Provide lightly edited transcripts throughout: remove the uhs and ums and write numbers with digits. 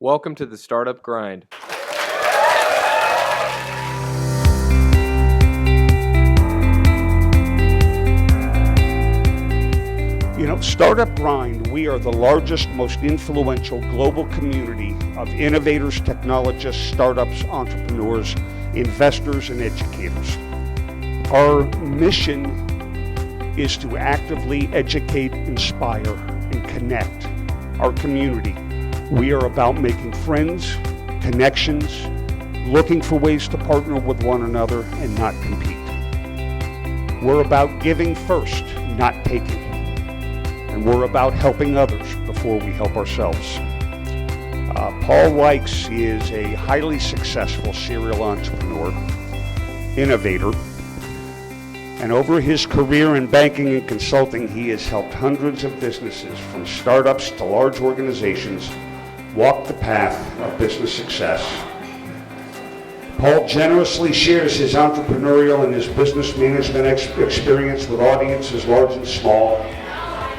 Welcome to the Startup Grind. Startup Grind, we are the largest, most influential global community of innovators, technologists, startups, entrepreneurs, investors, and educators. Our mission is to actively educate, inspire, and connect our community. We are about making friends, connections, looking for ways to partner with one another and not compete. We're about giving first, not taking. And we're about helping others before we help ourselves. Paul Riecks is a highly successful serial entrepreneur, innovator, and over his career in banking and consulting, he has helped hundreds of businesses, from startups to large organizations, walk the path of business success. Paul generously shares his entrepreneurial and his business management experience with audiences large and small,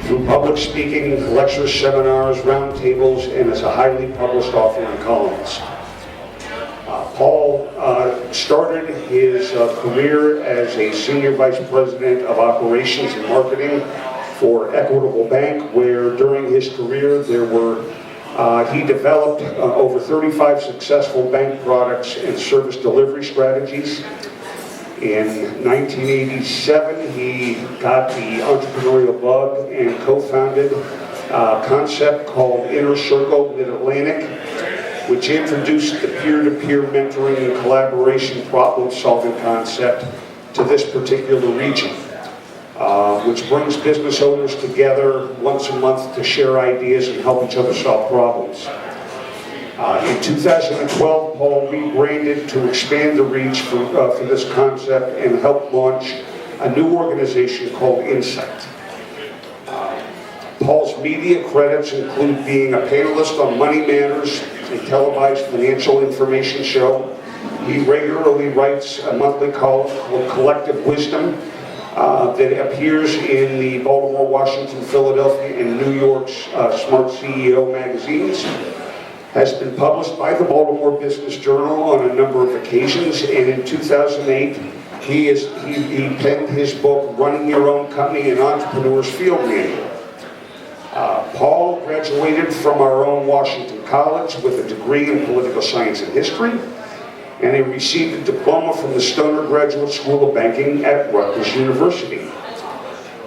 through public speaking, lectures, seminars, roundtables, and as a highly published author and columnist. Paul started his career as a senior vice president of operations and marketing for Equitable Bank, where during his career he developed over 35 successful bank products and service delivery strategies. In 1987, he got the entrepreneurial bug and co-founded a concept called Inner Circle Mid-Atlantic, which introduced the peer-to-peer mentoring and collaboration problem-solving concept to this particular region, which brings business owners together once a month to share ideas and help each other solve problems. In 2012, Paul rebranded to expand the reach for this concept and helped launch a new organization called Insight. Paul's media credits include being a panelist on Money Matters, a televised financial information show. He regularly writes a monthly column called Collective Wisdom that appears in the Baltimore, Washington, Philadelphia, and New York's Smart CEO magazines. Has been published by the Baltimore Business Journal on a number of occasions, and in 2008 he penned his book Running Your Own Company, an Entrepreneur's Field Manual. Paul graduated from our own Washington College with a degree in political science and history, and he received a diploma from the Stoner Graduate School of Banking at Rutgers University.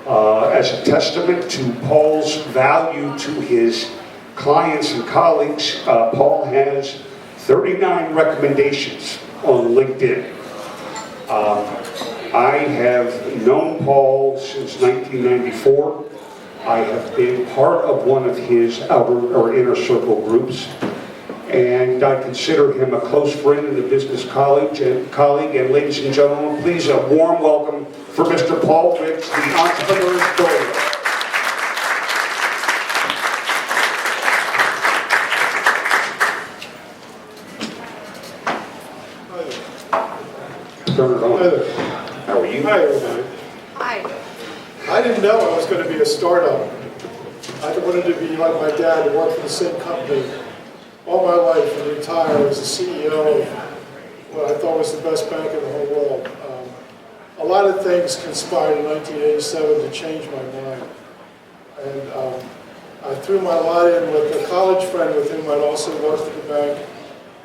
As a testament to Paul's value to his clients and colleagues, Paul has 39 recommendations on LinkedIn. I have known Paul since 1994. I have been part of one of his outer or inner circle groups, and I consider him a close friend and a business colleague. And ladies and gentlemen, please a warm welcome for Mr. Paul Riecks, the entrepreneur's Doyen. Turn it on. Hi there. How are you? Hi, everybody. Hi. I didn't know I was going to be a startup. I wanted to be like my dad and work for the same company all my life and retire as the CEO of what I thought was the best bank in the whole world. A lot of things conspired in 1987 to change my mind. And I threw my lot in with a college friend with whom I'd also worked at the bank.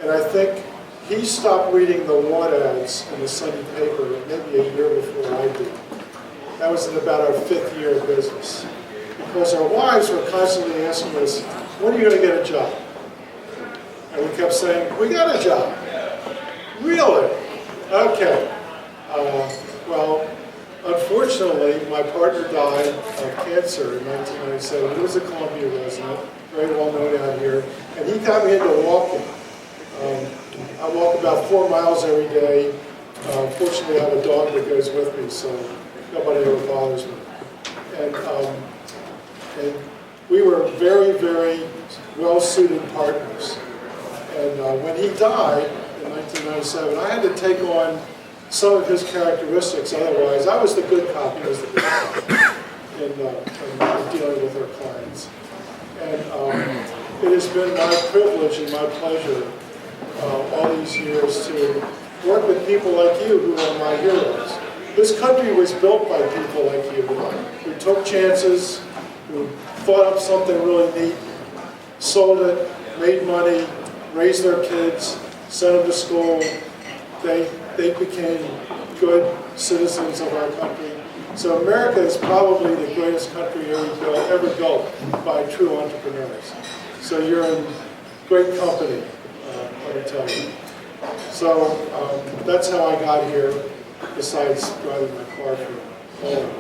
And I think he stopped reading the want ads in the Sunday paper maybe a year before I did. That was in about our 5th year of business. Because our wives were constantly asking us, when are you going to get a job? And we kept saying, we got a job. Really? Okay. Well, unfortunately, my partner died of cancer in 1997. He was a Columbia resident, very well known out here, and he got me into walking. I walk about 4 miles every day. Fortunately, I have a dog that goes with me, so nobody ever bothers me. And we were very, very well-suited partners. And when he died in 1997, I had to take on some of his characteristics. Otherwise, I was the good cop, he was the bad cop in dealing with our clients. And it has been my privilege and my pleasure all these years to work with people like you who are my heroes. This country was built by people like you who took chances, who thought up something really neat, sold it, made money, raised their kids, sent them to school. They became good citizens of our country. So America is probably the greatest country ever built by true entrepreneurs. So you're in great company, let me tell you. So that's how I got here, besides driving my car from Poland.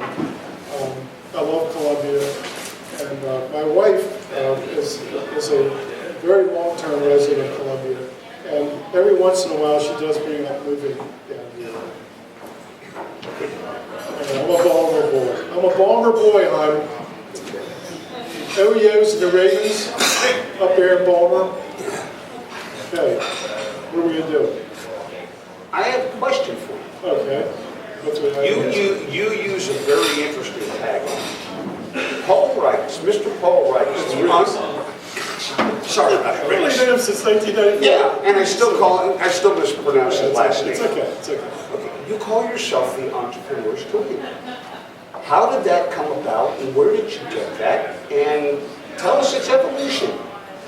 I love Columbia, and my wife is a very long-term resident of Columbia, and every once in a while she does bring up moving down here. And I'm a Balmer boy. I'm a Balmer boy, hon. OEOs and the Ravens up there in Balmer. Okay, what are we going to do? I have a question for you. Okay. What's what I You use a very interesting tagline. Paul Riecks, Mr. Paul Riecks. Sorry about that. I've only known him since 1994. Yeah, and I still mispronounce his last name. It's okay, it's okay. Okay. You call yourself the entrepreneur's cookie. How did that come about, and where did you get that? And tell us its evolution.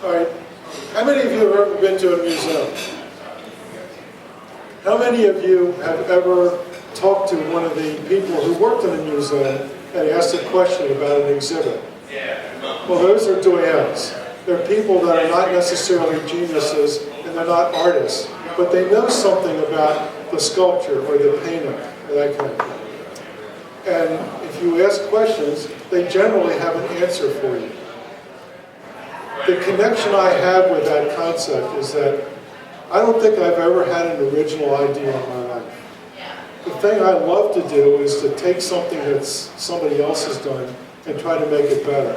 All right. How many of you have ever been to a museum? How many of you have ever talked to one of the people who worked in a museum and asked a question about an exhibit? Well, those are doyens. They're people that are not necessarily geniuses and they're not artists, but they know something about the sculpture or the painting or that kind of thing. And if you ask questions, they generally have an answer for you. The connection I have with that concept is that I don't think I've ever had an original idea in my life. The thing I love to do is to take something that somebody else has done and try to make it better.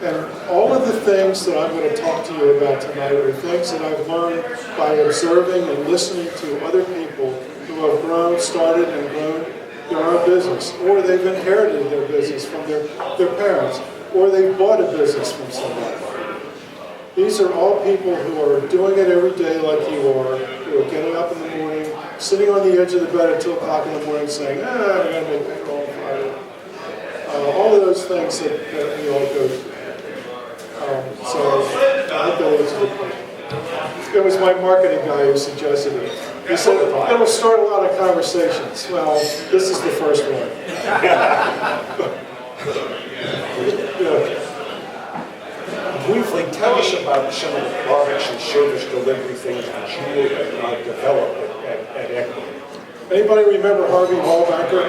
And all of the things that I'm going to talk to you about tonight are things that I've learned by observing and listening to other people who have grown, started and grown their own business, or they've inherited their business from their parents, or they've bought a business from somebody. These are all people who are doing it every day like you are, who are getting up in the morning, sitting on the edge of the bed at 2 o'clock in the morning saying, I'm going to make payroll on Friday. All of those things that we all go through. So I hope that answers the question. It was my marketing guy who suggested it. He said, it'll start a lot of conversations. Well, this is the first one. Yeah. Briefly, tell us about some of the products and service delivery things that you developed at Equity. Anybody remember Harvey Wallbanker?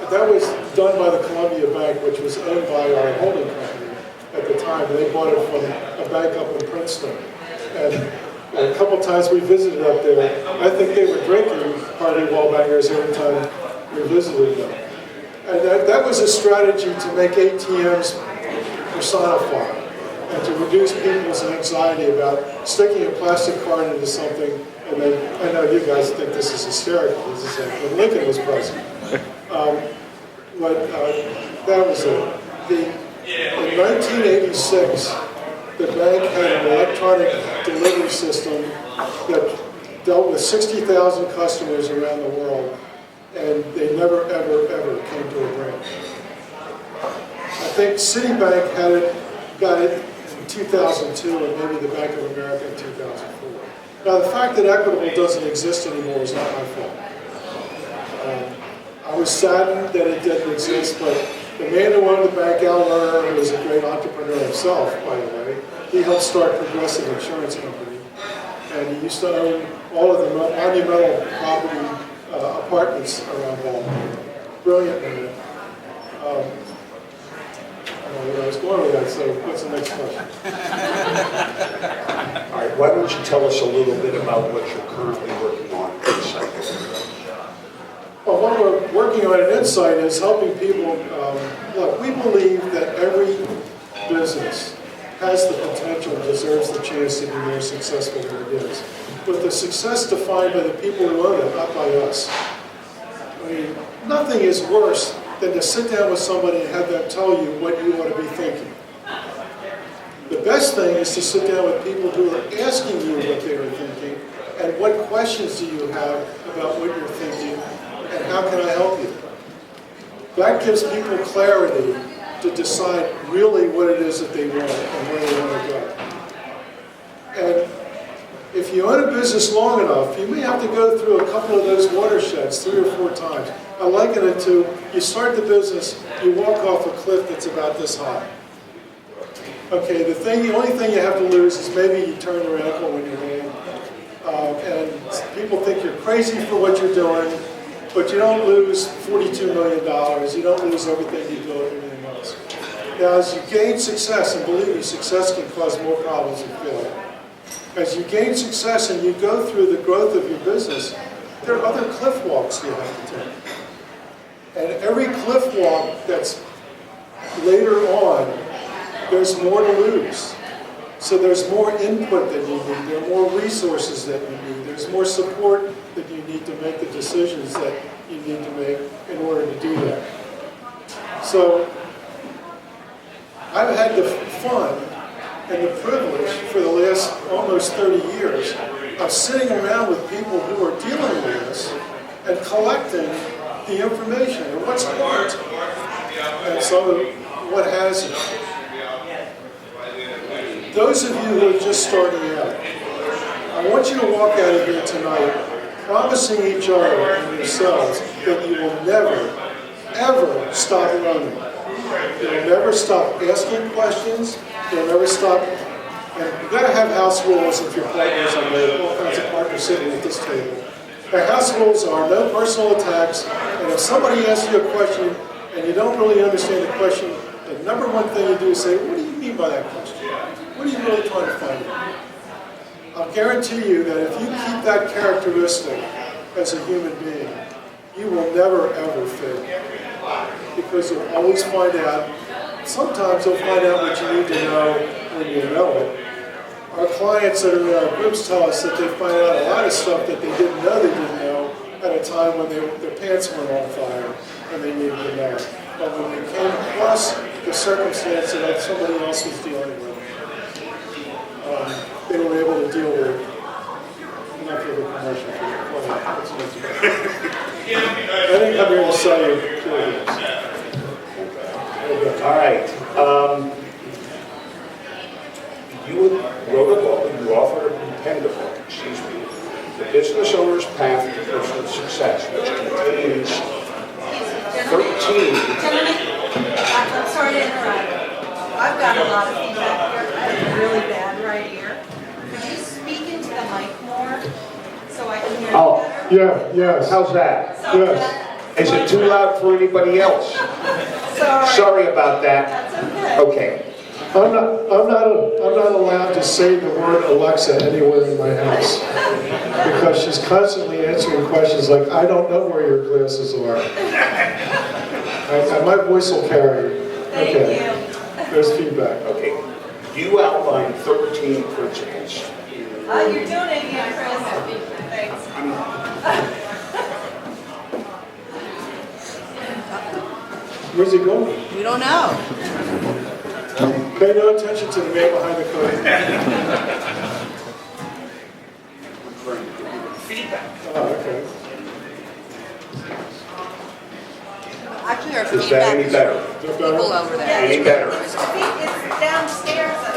That was done by the Columbia Bank, which was owned by our holding company at the time. They bought it from a bank up in Princeton. And a couple times we visited up there. I think they were drinking Harvey Wallbankers every time we visited them. And that was a strategy to make ATMs personified and to reduce people's anxiety about sticking a plastic card into something. And then, I know you guys think this is hysterical. This is like when Lincoln was president. That was it. In 1986, the bank had an electronic delivery system that dealt with 60,000 customers around the world, and they never, ever, ever came to a branch. I think Citibank got it in 2002, and maybe the Bank of America in 2004. Now, the fact that Equitable doesn't exist anymore is not my fault. I was saddened that it didn't exist, but the man who owned the bank, Al Lerner, who was a great entrepreneur himself, by the way, he helped start Progressive Insurance Company, and he used to own all of the monumental property apartments around Baltimore. Brilliant man. I don't know where I was going with that, so what's the next question? All right, why don't you tell us a little bit about what you're currently working on inside? Well, what we're working on at Insight is helping people. Look, we believe that every business has the potential and deserves the chance to be more successful than it is. But the success defined by the people who own it, not by us. I mean, nothing is worse than to sit down with somebody and have them tell you what you ought to be thinking. The best thing is to sit down with people who are asking you what they are thinking and what questions do you have about what you're thinking and how can I help you. That gives people clarity to decide really what it is that they want and where they want to go. And if you own a business long enough, you may have to go through a couple of those watersheds 3 or 4 times. I liken it to, you start the business, you walk off a cliff that's about this high. Okay, the only thing you have to lose is maybe you turn your ankle when you land. And people think you're crazy for what you're doing, but you don't lose $42 million, you don't lose everything you built, everything else. Now, as you gain success, and believe me, success can cause more problems than failure. As you gain success and you go through the growth of your business, there are other cliff walks you have to take. And every cliff walk that's later on, there's more to lose. So there's more input that you need, there are more resources that you need, there's more support that you need to make the decisions that you need to make in order to do that. So I've had the fun and the privilege for the last almost 30 years of sitting around with people who are dealing with this and collecting the information and what's worked and so what hasn't. Those of you who are just starting out, I want you to walk out of here tonight promising each other and yourselves that you will never, ever stop learning. You'll never stop asking questions. You'll never stop. And you've got to have house rules if your partners are there. All kinds of partners sitting at this table. The house rules are no personal attacks. And if somebody asks you a question and you don't really understand the question, the number one thing you do is say, what do you mean by that question? What are you really trying to find out? I'll guarantee you that if you keep that characteristic as a human being, you will never ever fail. Because you'll always find out, sometimes you'll find out what you need to know when you know it. Our clients that are in our groups tell us that they find out a lot of stuff that they didn't know at a time when their pants went on fire and they needed to know. But when they came across the circumstance that somebody else was dealing with, they were able to deal with it. Enough of a commercial for the client. I didn't come here to sell you clothes. All right. You wrote a book, you authored and penned a book, excuse me, The Business Owner's Path to Personal Success, which contains 13. Gentlemen, I'm sorry to interrupt. I've got a lot of feedback here. I'm really bad right here. Could you speak into the mic more so I can hear you better? Yeah, yes. How's that? Yes. Is it too loud for anybody else? Sorry about that. That's okay. Okay. I'm not allowed to say the word Alexa anywhere in my house because she's constantly answering questions like, I don't know where your glasses are. My voice will carry you. Thank you. There's feedback. Okay. You outlined 13 principles. You're doing it again, Chris. Thanks. Where's he going? We don't know. Pay no attention to the man behind the curtain. Feedback. Oh, okay. Actually, our Is that any feedback better? is people over there. Any better? It's downstairs that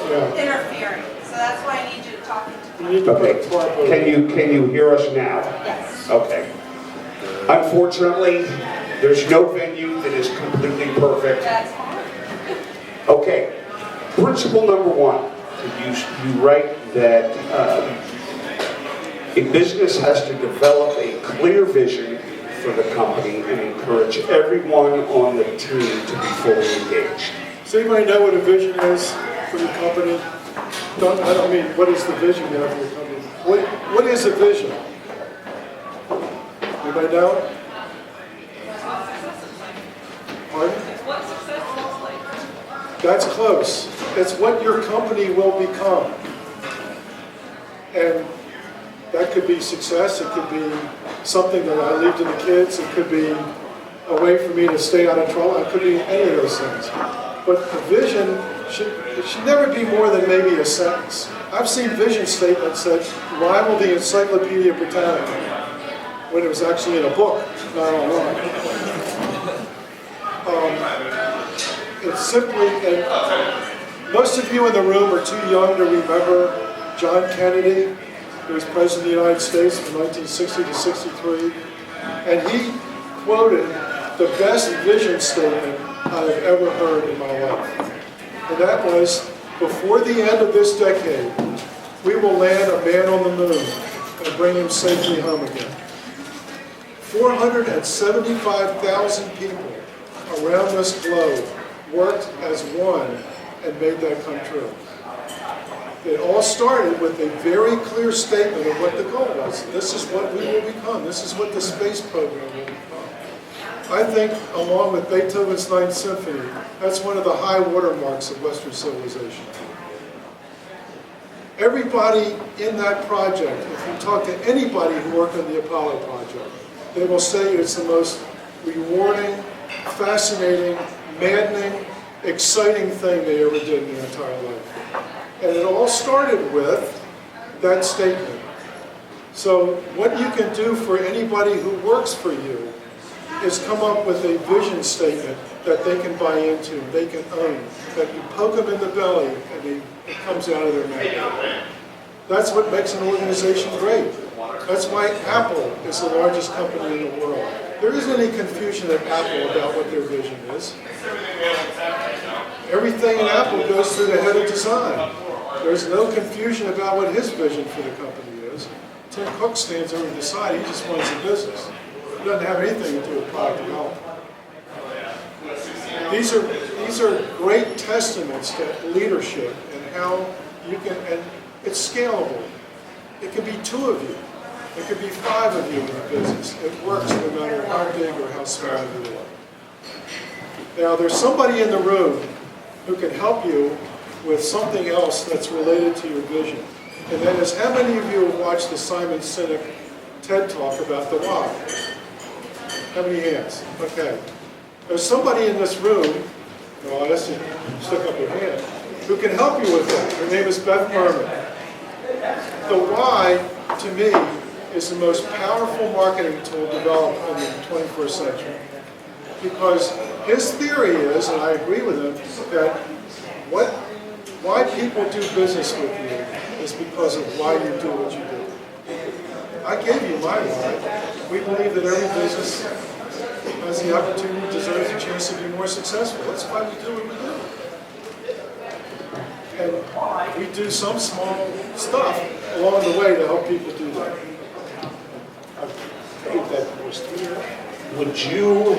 Yeah. interfering. So that's why I need you to talk into You need to put a Okay. tarp over. Can you hear us now? Yes. Okay. Unfortunately, there's no venue that is completely perfect. That's hard. Okay. Principle number 1. You write that a business has to develop a clear vision for the company and encourage everyone on the team to be fully engaged. Does anybody know what a vision is for your company? I don't mean what is the vision you have for your company. What is a vision? Anybody know? Pardon? What success looks like. That's close. It's what your company will become. And that could be success. It could be something that I leave to the kids. It could be a way for me to stay out of trouble. It could be any of those things. But the vision it should never be more than maybe a sentence. I've seen vision statements that rival the Encyclopedia Britannica when it was actually in a book, not online. It's simply, and most of you in the room are too young to remember John Kennedy, who was President of the United States from 1960 to 63, and he quoted the best vision statement I've ever heard in my life. And that was, before the end of this decade, we will land a man on the moon and bring him safely home again. 475,000 people around this globe worked as one and made that come true. It all started with a very clear statement of what the goal was. This is what we will become. This is what the space program will become. I think, along with Beethoven's Ninth Symphony, that's one of the high watermarks of Western civilization. Everybody in that project, if you talk to anybody who worked on the Apollo project, they will say it's the most rewarding, fascinating, maddening, exciting thing they ever did in their entire life. And it all started with that statement. So what you can do for anybody who works for you is come up with a vision statement that they can buy into, they can own, that you poke them in the belly and it comes out of their mouth. That's what makes an organization great. That's why Apple is the largest company in the world. There isn't any confusion at Apple about what their vision is. Everything in Apple goes through the head of design. There's no confusion about what his vision for the company is. Tim Cook stands over the side, he just runs the business. It doesn't have anything to do with product development. These are great testaments to leadership and how you can, and it's scalable. It can be 2 of you. It could be 5 of you in the business. It works no matter how big or how small you are. Now, there's somebody in the room who can help you with something else that's related to your vision. And that is, how many of you have watched the Simon Sinek TED Talk about the why? How many hands? Okay. There's somebody in this room, well, I guess you stick up your hand, who can help you with that. Her name is Beth Merman. The why, to me, is the most powerful marketing tool developed in the 21st century. Because his theory is, and I agree with him, that why people do business with you is because of why you do what you do. I gave you my why. We believe that every business has the opportunity, deserves a chance to be more successful. That's why we do what we do. And we do some small stuff along the way to help people do that. I think that was clear. Would you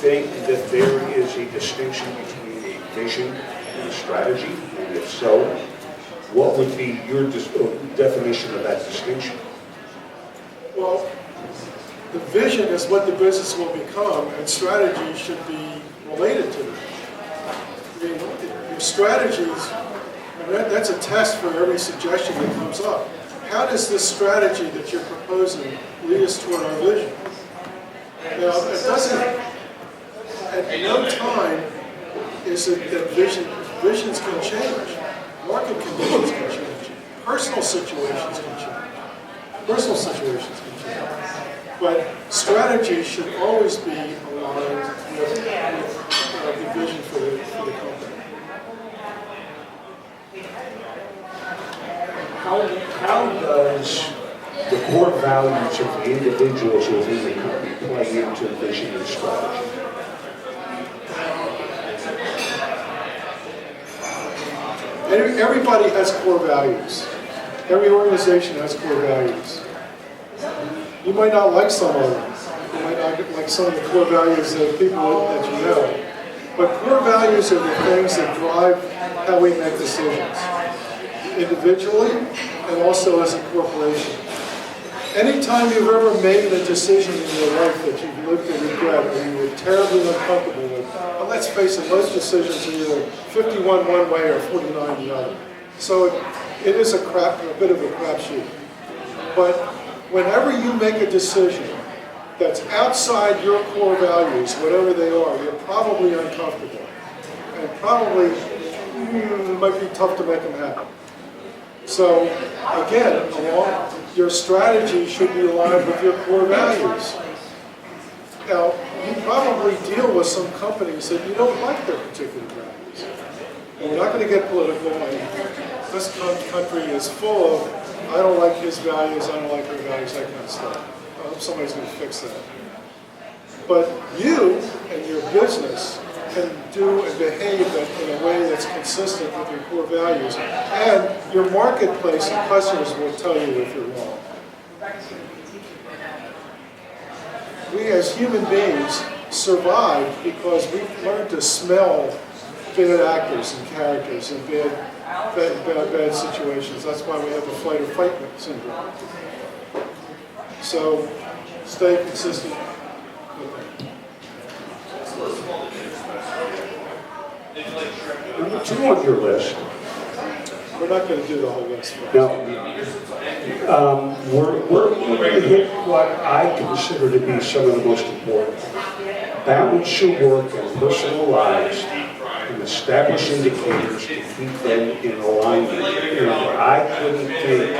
think that there is a distinction between a vision and a strategy? And if so, what would be your definition of that distinction? Well, the vision is what the business will become, and strategy should be related to it. I mean, your strategies, that's a test for every suggestion that comes up. How does this strategy that you're proposing lead us toward our vision? Now, it doesn't, at no time is it that visions can change. Market conditions can change. Personal situations can change. Personal situations can change. But strategy should always be aligned with the vision for the company. How does the core values of the individuals within the company play into vision and strategy? Everybody has core values. Every organization has core values. You might not like some of them. You might not like some of the core values of people that you know. But core values are the things that drive how we make decisions, individually and also as a corporation. Anytime you've ever made a decision in your life that you've lived to regret or you were terribly uncomfortable with, well, let's face it, most decisions are either 51 one way or 49 the other. So it is a bit of a crapshoot. But whenever you make a decision that's outside your core values, whatever they are, you're probably uncomfortable. And probably it might be tough to make them happen. So again, your strategy should be aligned with your core values. Now, you probably deal with some companies that you don't like their particular values. And we're not going to get political. This country is full of, I don't like his values, I don't like her values, that kind of stuff. I hope somebody's going to fix that. But you and your business can do and behave in a way that's consistent with your core values. And your marketplace and customers will tell you if you're wrong. We as human beings survive because we've learned to smell bad actors and characters and bad situations. That's why we have the flight or fight syndrome. So stay consistent with that. Number 2 on your list. We're not going to do the whole list. No. We're going to hit what I consider to be some of the most important. Balance your work and personal lives and establish indicators to keep them in alignment. And I couldn't think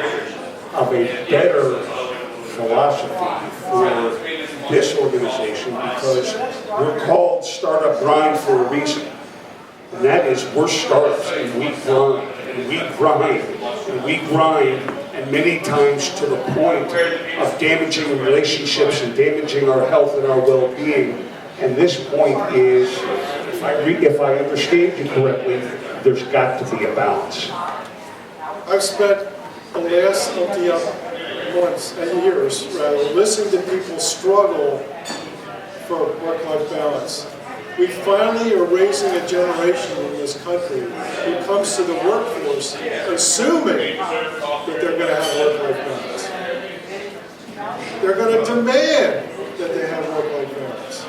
of a better philosophy for this organization because we're called Startup Grind for a reason. And that is we're startups and we grind and we grind and we grind, and many times to the point of damaging relationships and damaging our health and our well-being. And this point is, if I understand you correctly, there's got to be a balance. I've spent the last months and years, rather, listening to people struggle for work-life balance. We finally are raising a generation in this country who comes to the workforce assuming that they're going to have work-life balance. They're going to demand that they have work-life balance.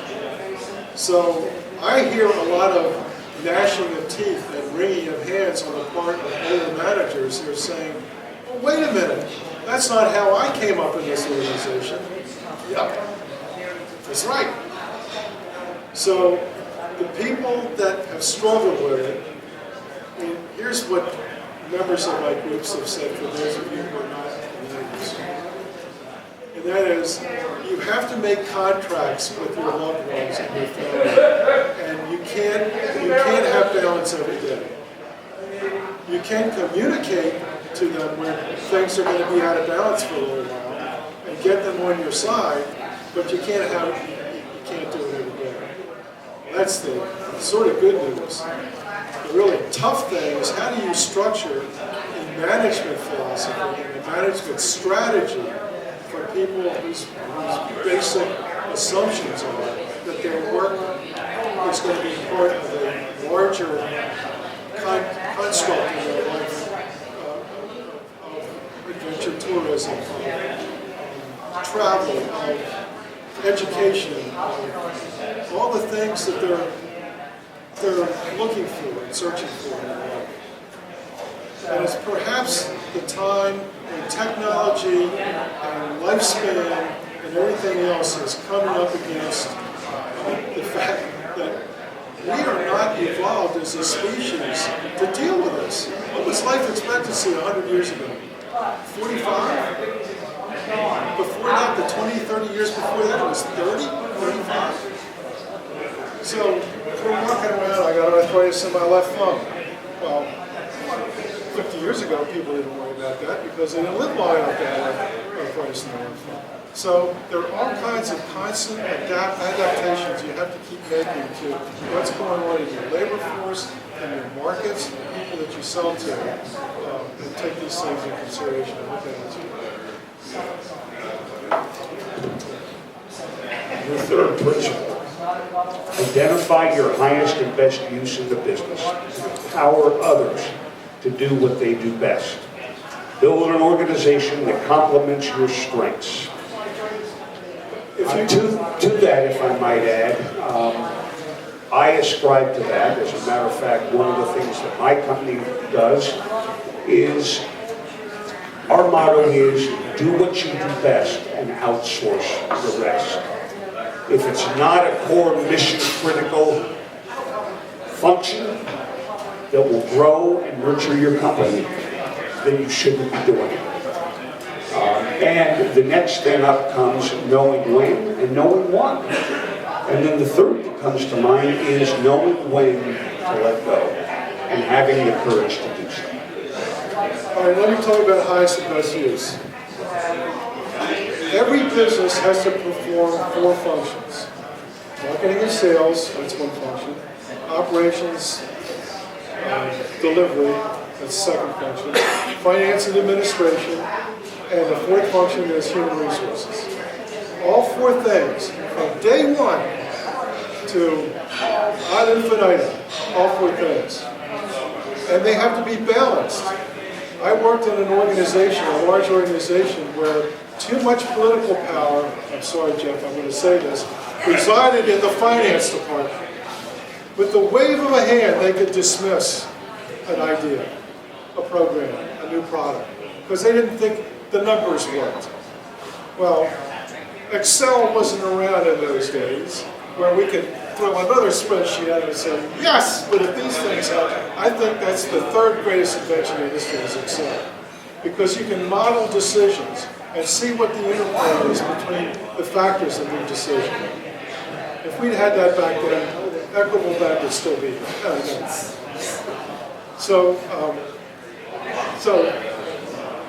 So I hear a lot of gnashing of teeth and wringing of hands on the part of older managers who are saying, well, wait a minute, that's not how I came up in this organization. Yep, that's right. So the people that have struggled with it, I mean, here's what members of my groups have said for those of you who are not leaders. And that is, you have to make contracts with your loved ones and your family. And you can't have balance every day. You can communicate to them when things are going to be out of balance for a little while and get them on your side, but you can't do it every day. That's the sort of good news. The really tough thing is how do you structure a management philosophy and a management strategy for people whose basic assumptions are that their work is going to be part of a larger construct in their life of adventure tourism, of travel, of education, of all the things that they're looking for and searching for in their life. And it's perhaps the time when technology and lifespan and everything else is coming up against the fact that we are not evolved as a species to deal with this. What was life expectancy 100 years ago? 45? Before that, the 20, 30 years before that, it was 30, 35. So, if we're walking around, I got arthritis in my left thumb. Well, 50 years ago, people didn't worry about that because they didn't live long enough to have arthritis in their left thumb. So, there are all kinds of constant adaptations you have to keep making to what's going on in your labor force, in your markets, and the people that you sell to, and take these things into consideration. Your third principle, identify your highest and best use in the business. Empower others to do what they do best. Build an organization that complements your strengths. To that, if I might add, I ascribe to that. As a matter of fact, one of the things that my company does is, our motto is, do what you do best and outsource the rest. If it's not a core mission critical function that will grow and nurture your company, then you shouldn't be doing it. And the next thing up comes knowing when and knowing what. And then the third that comes to mind is knowing when to let go and having the courage to do so. All right, let me talk about highest and best use. Every business has to perform 4 functions. Marketing and sales, that's one function. Operations, delivery, that's second function. Finance and administration, and the fourth function is human resources. All 4 things, from day 1 to ad infinitum, all 4 things. And they have to be balanced. I worked in an organization, a large organization, where too much political power, I'm sorry Jeff, I'm going to say this, resided in the finance department. With the wave of a hand, they could dismiss an idea, a program, a new product, because they didn't think the numbers worked. Well, Excel wasn't around in those days, where we could throw another spreadsheet at it and say, yes, but if these things happen, I think that's the 3rd greatest invention in history is Excel. Because you can model decisions and see what the interplay is between the factors of the decision. If we'd had that back then, equitable bank would still be there. So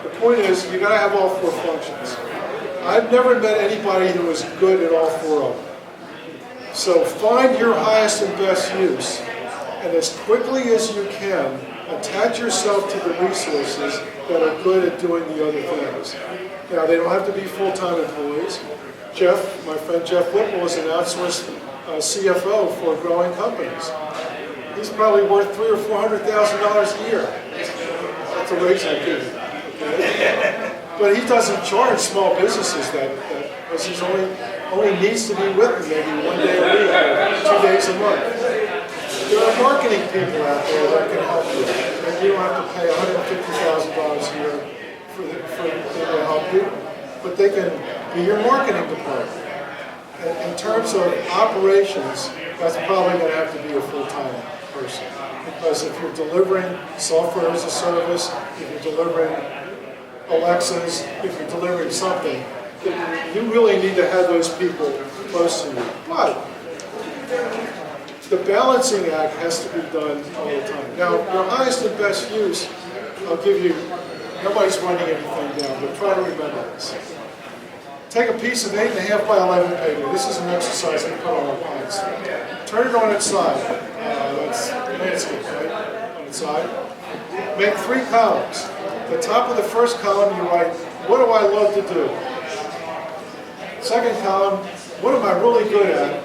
the point is, you got to have all 4 functions. I've never met anybody who is good at all 4 of them. So find your highest and best use, and as quickly as you can, attach yourself to the resources that are good at doing the other things. Now, they don't have to be full-time employees. Jeff, my friend Jeff Whipple, is an outsourced CFO for growing companies. He's probably worth $300,000 or $400,000 a year. That's a raise I give you. Okay? But he doesn't charge small businesses that because he's only needs to be with them maybe 1 day a week or 2 days a month. There are marketing people out there that can help you, and you don't have to pay $150,000 a year for them to help you, but they can be your marketing department. And in terms of operations, that's probably going to have to be a full-time person, because if you're delivering software as a service, if you're delivering Alexas, if you're delivering something, you really need to have those people close to you. But the balancing act has to be done all the time. Now, your highest and best use, I'll give you, nobody's writing anything down, but try to remember this. Take a piece of 8.5 by 11 paper. This is an exercise we put on our clients. Turn it on its side. That's landscape, right? On its side. Make 3 columns. The top of the first column, you write, what do I love to do? Second column, what am I really good at?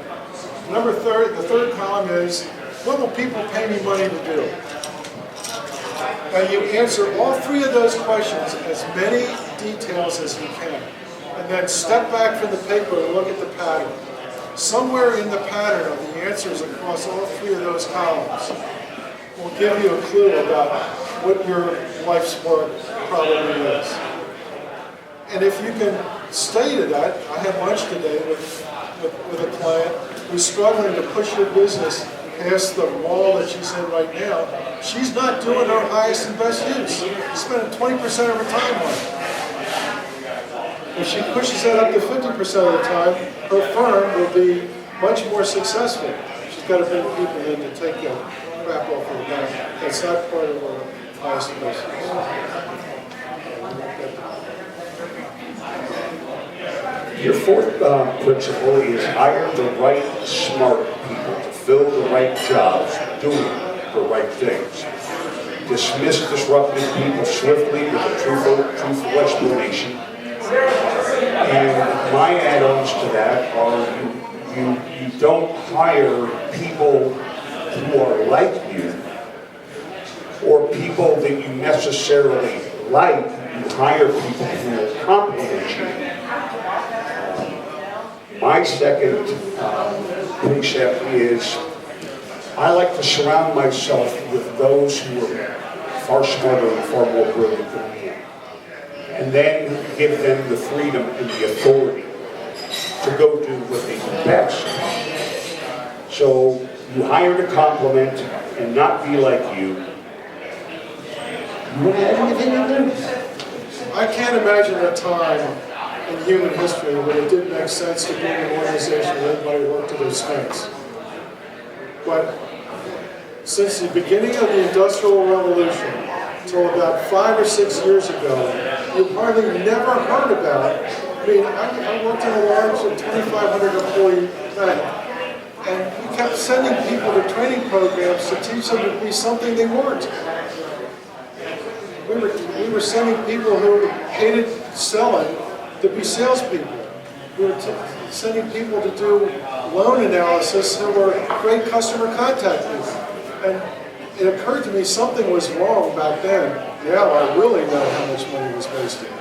The third column is, what will people pay me money to do? And you answer all 3 of those questions, as many details as you can. And then step back from the paper and look at the pattern. Somewhere in the pattern of the answers across all 3 of those columns will give you a clue about what your life's work probably is. And if you can stay to that, I had lunch today with a client who's struggling to push her business past the wall that she's in right now. She's not doing her highest and best use. She's spending 20% of her time on it. If she pushes that up to 50% of the time, her firm will be much more successful. She's got to bring people in to take that crap off her back. That's not part of her highest and best use. Your 4th principle is hire the right smart people to fill the right jobs, doing the right things. Dismiss disruptive people swiftly with a truthful explanation. And my add-ons to that are you don't hire people who are like you or people that you necessarily like. You hire people who will complement you. My second precept is I like to surround myself with those who are far smarter and far more brilliant than me, and then give them the freedom and the authority to go do what they do best. So you hire to complement and not be like you. You want to add anything in there? I can't imagine a time in human history when it didn't make sense to be in an organization where everybody worked to their strengths. But since the beginning of the Industrial Revolution until about 5 or 6 years ago, you hardly never heard about it. I mean, I worked in a large 2,500 employee bank, and we kept sending people to training programs to teach them to be something they weren't. We were sending people who hated selling to be salespeople. We were sending people to do loan analysis who were great customer contact people. And it occurred to me something was wrong back then. Now I really know how much money was wasted.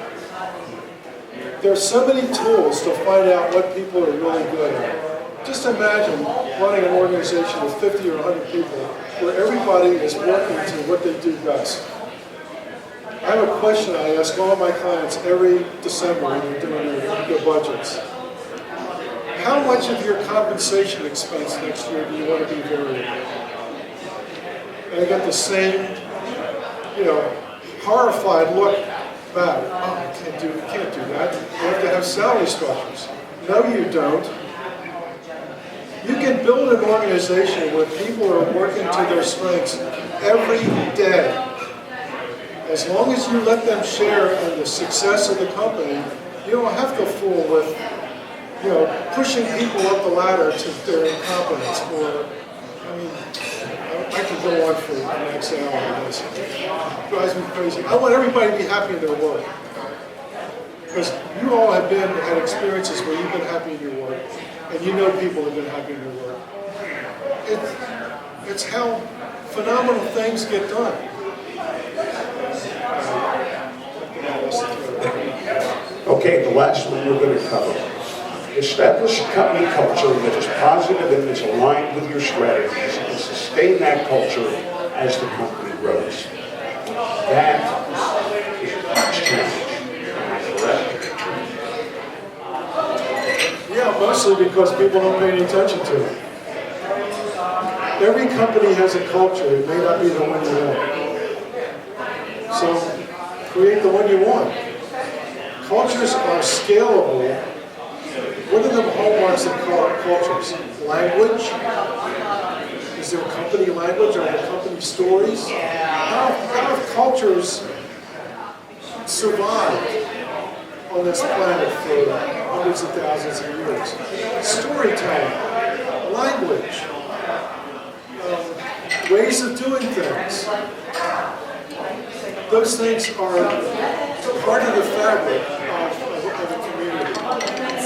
There's so many tools to find out what people are really good at. Just imagine running an organization with 50 or 100 people where everybody is working to what they do best. I have a question I ask all my clients every December when they're doing their budgets. How much of your compensation expense next year do you want to be variable? And I get the same, horrified look back. Oh, you can't do that. You have to have salary structures. No, you don't. You can build an organization where people are working to their strengths every day. As long as you let them share in the success of the company, you don't have to fool with, pushing people up the ladder to their incompetence. Or, I could go on for the next hour on this. It drives me crazy. I want everybody to be happy in their work. Because you all have had experiences where you've been happy in your work, and you know people have been happy in their work. It's how phenomenal things get done. Okay, the last one we're going to cover. Establish a company culture that is positive and is aligned with your strategies, and sustain that culture as the company grows. That is a huge challenge. Correct? Yeah, mostly because people don't pay any attention to it. Every company has a culture. It may not be the one you want. So create the one you want. Cultures are scalable. What are the hallmarks of cultures? Language? Is there a company language? Are there company stories? How have cultures survived on this planet for hundreds of thousands of years? Storytelling, language, ways of doing things. Those things are part of the fabric of a community.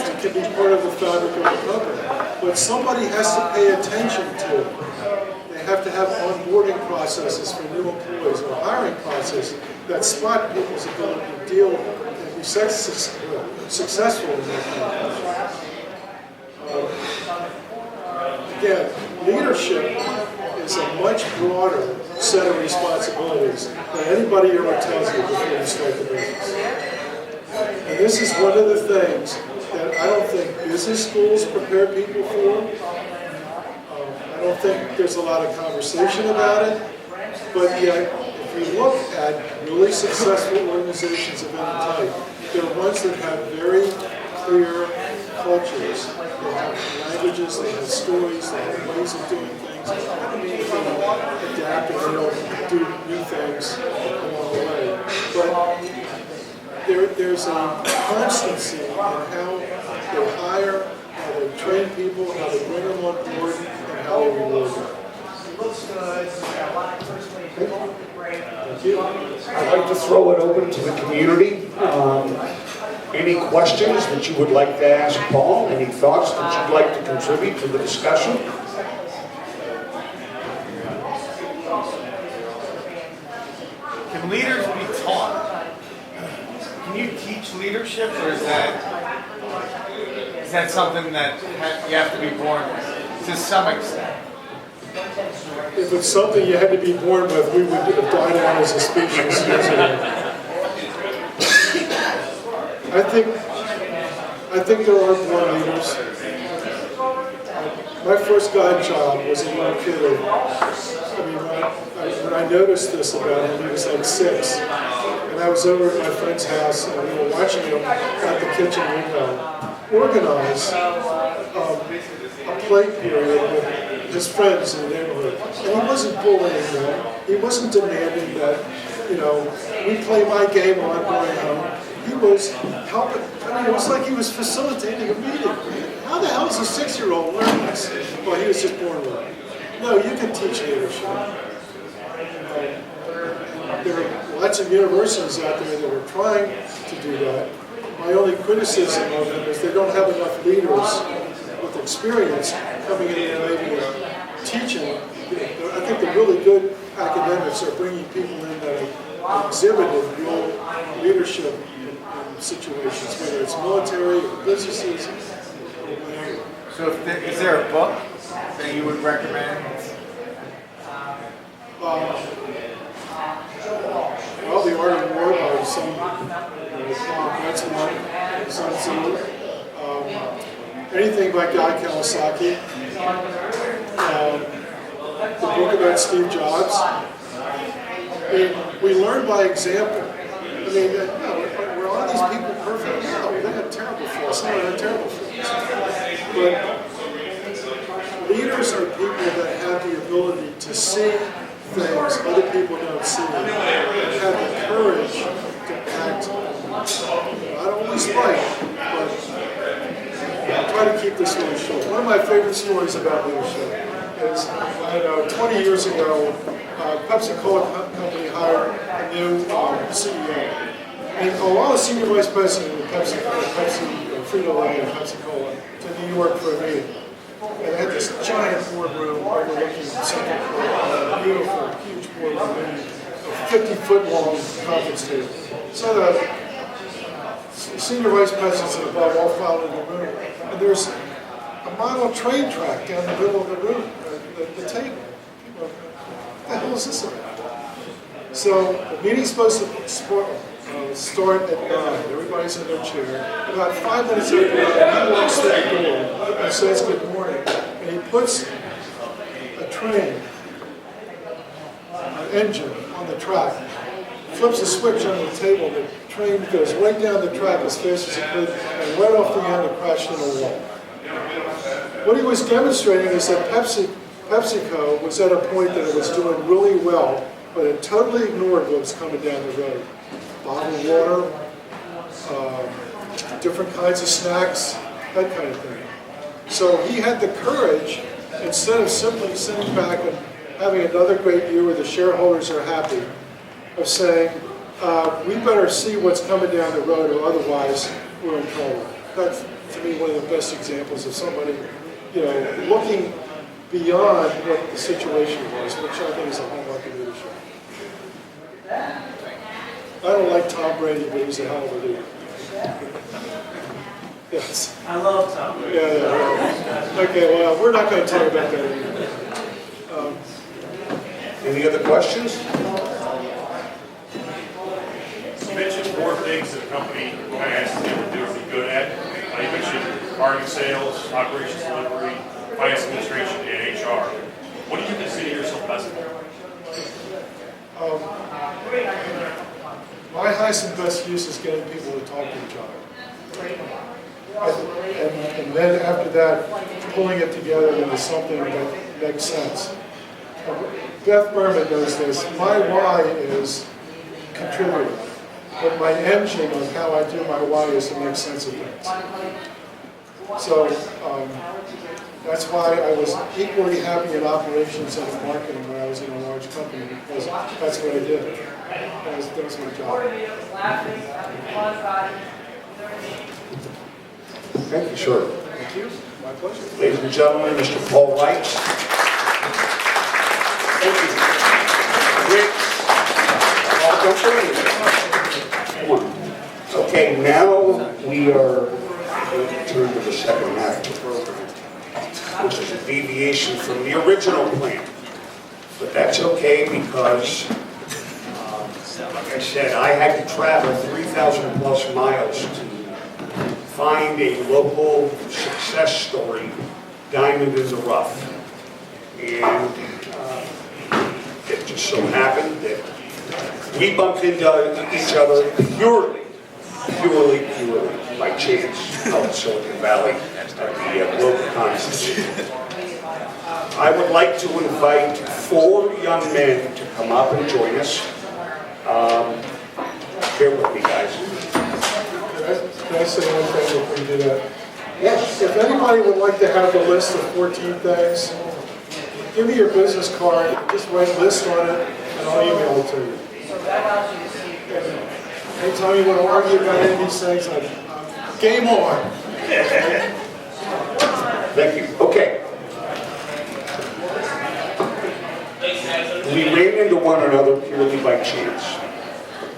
It can be part of the fabric of a company. But somebody has to pay attention to it. They have to have onboarding processes for new employees or hiring processes that spot people's ability to deal and be successful in that company. Again, leadership is a much broader set of responsibilities than anybody ever tells you before you start the business. And this is one of the things that I don't think business schools prepare people for. I don't think there's a lot of conversation about it. But yet, if you look at really successful organizations of any type, there are ones that have very clear cultures. They have languages, they have stories, they have ways of doing things. They adapt and they don't do new things along the way. But there's a constancy in how they hire, how they train people, how they bring them on board, and how they reward them. Thank you. I'd like to throw it open to the community. Any questions that you would like to ask Paul? Any thoughts that you'd like to contribute to the discussion? Can leaders be taught? Can you teach leadership, or is that something that you have to be born with to some extent? If it's something you had to be born with, we would have died out as a species years ago. I I think there are born leaders. My first godchild was a young kid. I mean, when I noticed this about him, he was like 6. And I was over at my friend's house, and we were watching him at the kitchen window organize a play period with his friends in the neighborhood. And he wasn't bullying them. He wasn't demanding that, you know, we play my game or I'm going home. He was helping. I mean, it was like he was facilitating a meeting. How the hell does a 6-year-old learn this? Well, he was just born with it. No, you can teach leadership. There are lots of universities out there that are trying to do that. My only criticism of them is they don't have enough leaders with experience coming in and maybe teaching. I think the really good academics are bringing people in that have exhibited real leadership in situations, whether it's military or businesses or whatever. So is there a book that you would recommend? Well, The Art of War by that's one. Sun Tzu. Anything by Guy Kawasaki. The book about Steve Jobs. I mean, we learn by example. I mean, were all these people perfect? No, they had terrible flaws. Some had terrible flaws. But leaders are people that have the ability to see things other people don't see, and have the courage to act. I don't always right, but I try to keep this really short. One of my favorite stories about leadership is, 20 years ago, Pepsi-Cola company hired a new CEO. And along the senior vice president of Pepsi, Frito-Lay and Pepsi-Cola, to New York for a meeting. And they had this giant boardroom overlooking Central Park, a beautiful, huge boardroom, a 50-foot long conference table. So the senior vice presidents and above all filed in the room, and there's a model train track down the middle of the room, the table. What the hell is this about? So the meeting's supposed to start at 9. Everybody's in their chair. About 5 minutes after 9, he walks through the door and says good morning. And he puts a train, an engine on the track, flips a switch on the table. The train goes right down the track as fast as it could, and right off the end it crashed into a wall. What he was demonstrating is that PepsiCo was at a point that it was doing really well, but it totally ignored what was coming down the road. Bottled water, different kinds of snacks, that kind of thing. So he had the courage, instead of simply sitting back and having another great year where the shareholders are happy, of saying, we better see what's coming down the road or otherwise we're in trouble. That's, to me, one of the best examples of somebody, looking beyond what the situation was, which I think is a hallmark of leadership. I don't like Tom Brady, but he's a hell of a leader. Yes. I love Tom Brady. Yeah. Okay, well, we're not going to talk about that anymore. Any other questions? You mentioned 4 things that a company kind of has to do or be good at. You mentioned marketing, sales, operations, delivery, finance administration, and HR. What do you consider yourself best at? My highest and best use is getting people to talk to each other. And then after that, pulling it together into something that makes sense. Beth Berman knows this. My why is contributing. But my engine of how I do my why is to make sense of things. So that's why I was equally happy in operations and in marketing when I was in a large company, because that's what I did. That was my job. Thank you, sir. Thank you. My pleasure. Ladies and gentlemen, Mr. Paul Riecks. Thank you. Riecks. Come on. Okay, now we are going to turn to the second half of the program, which is a deviation from the original plan. But that's okay because, like I said, I had to travel 3,000 plus miles to find a local success story, diamond in the rough. And it just so happened that we bumped into each other purely by chance out in Silicon Valley at the global conference. I would like to invite 4 young men to come up and join us. Bear with me, guys. Can I say one thing before you do that? Yes. If anybody would like to have the list of 14 things, give me your business card, and just write a list on it, and I'll email it to you. And anytime you want to argue about any of these things, I'm game on. Thank you. Okay. We ran into one another purely by chance.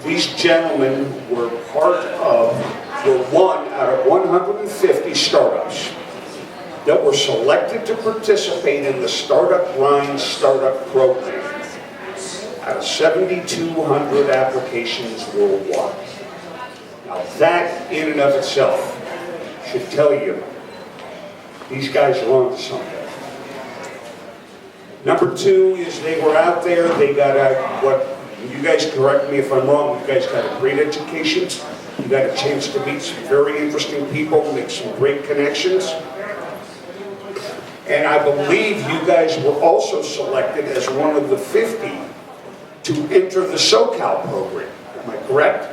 These gentlemen were one out of 150 startups that were selected to participate in the Startup Grind Startup Program out of 7,200 applications worldwide. Now that in and of itself should tell you these guys are onto something. Number 2 is they were out there, they got you guys correct me if I'm wrong, you guys got a great education, you got a chance to meet some very interesting people, make some great connections. And I believe you guys were also selected as one of the 50 to enter the SoCal program, am I correct?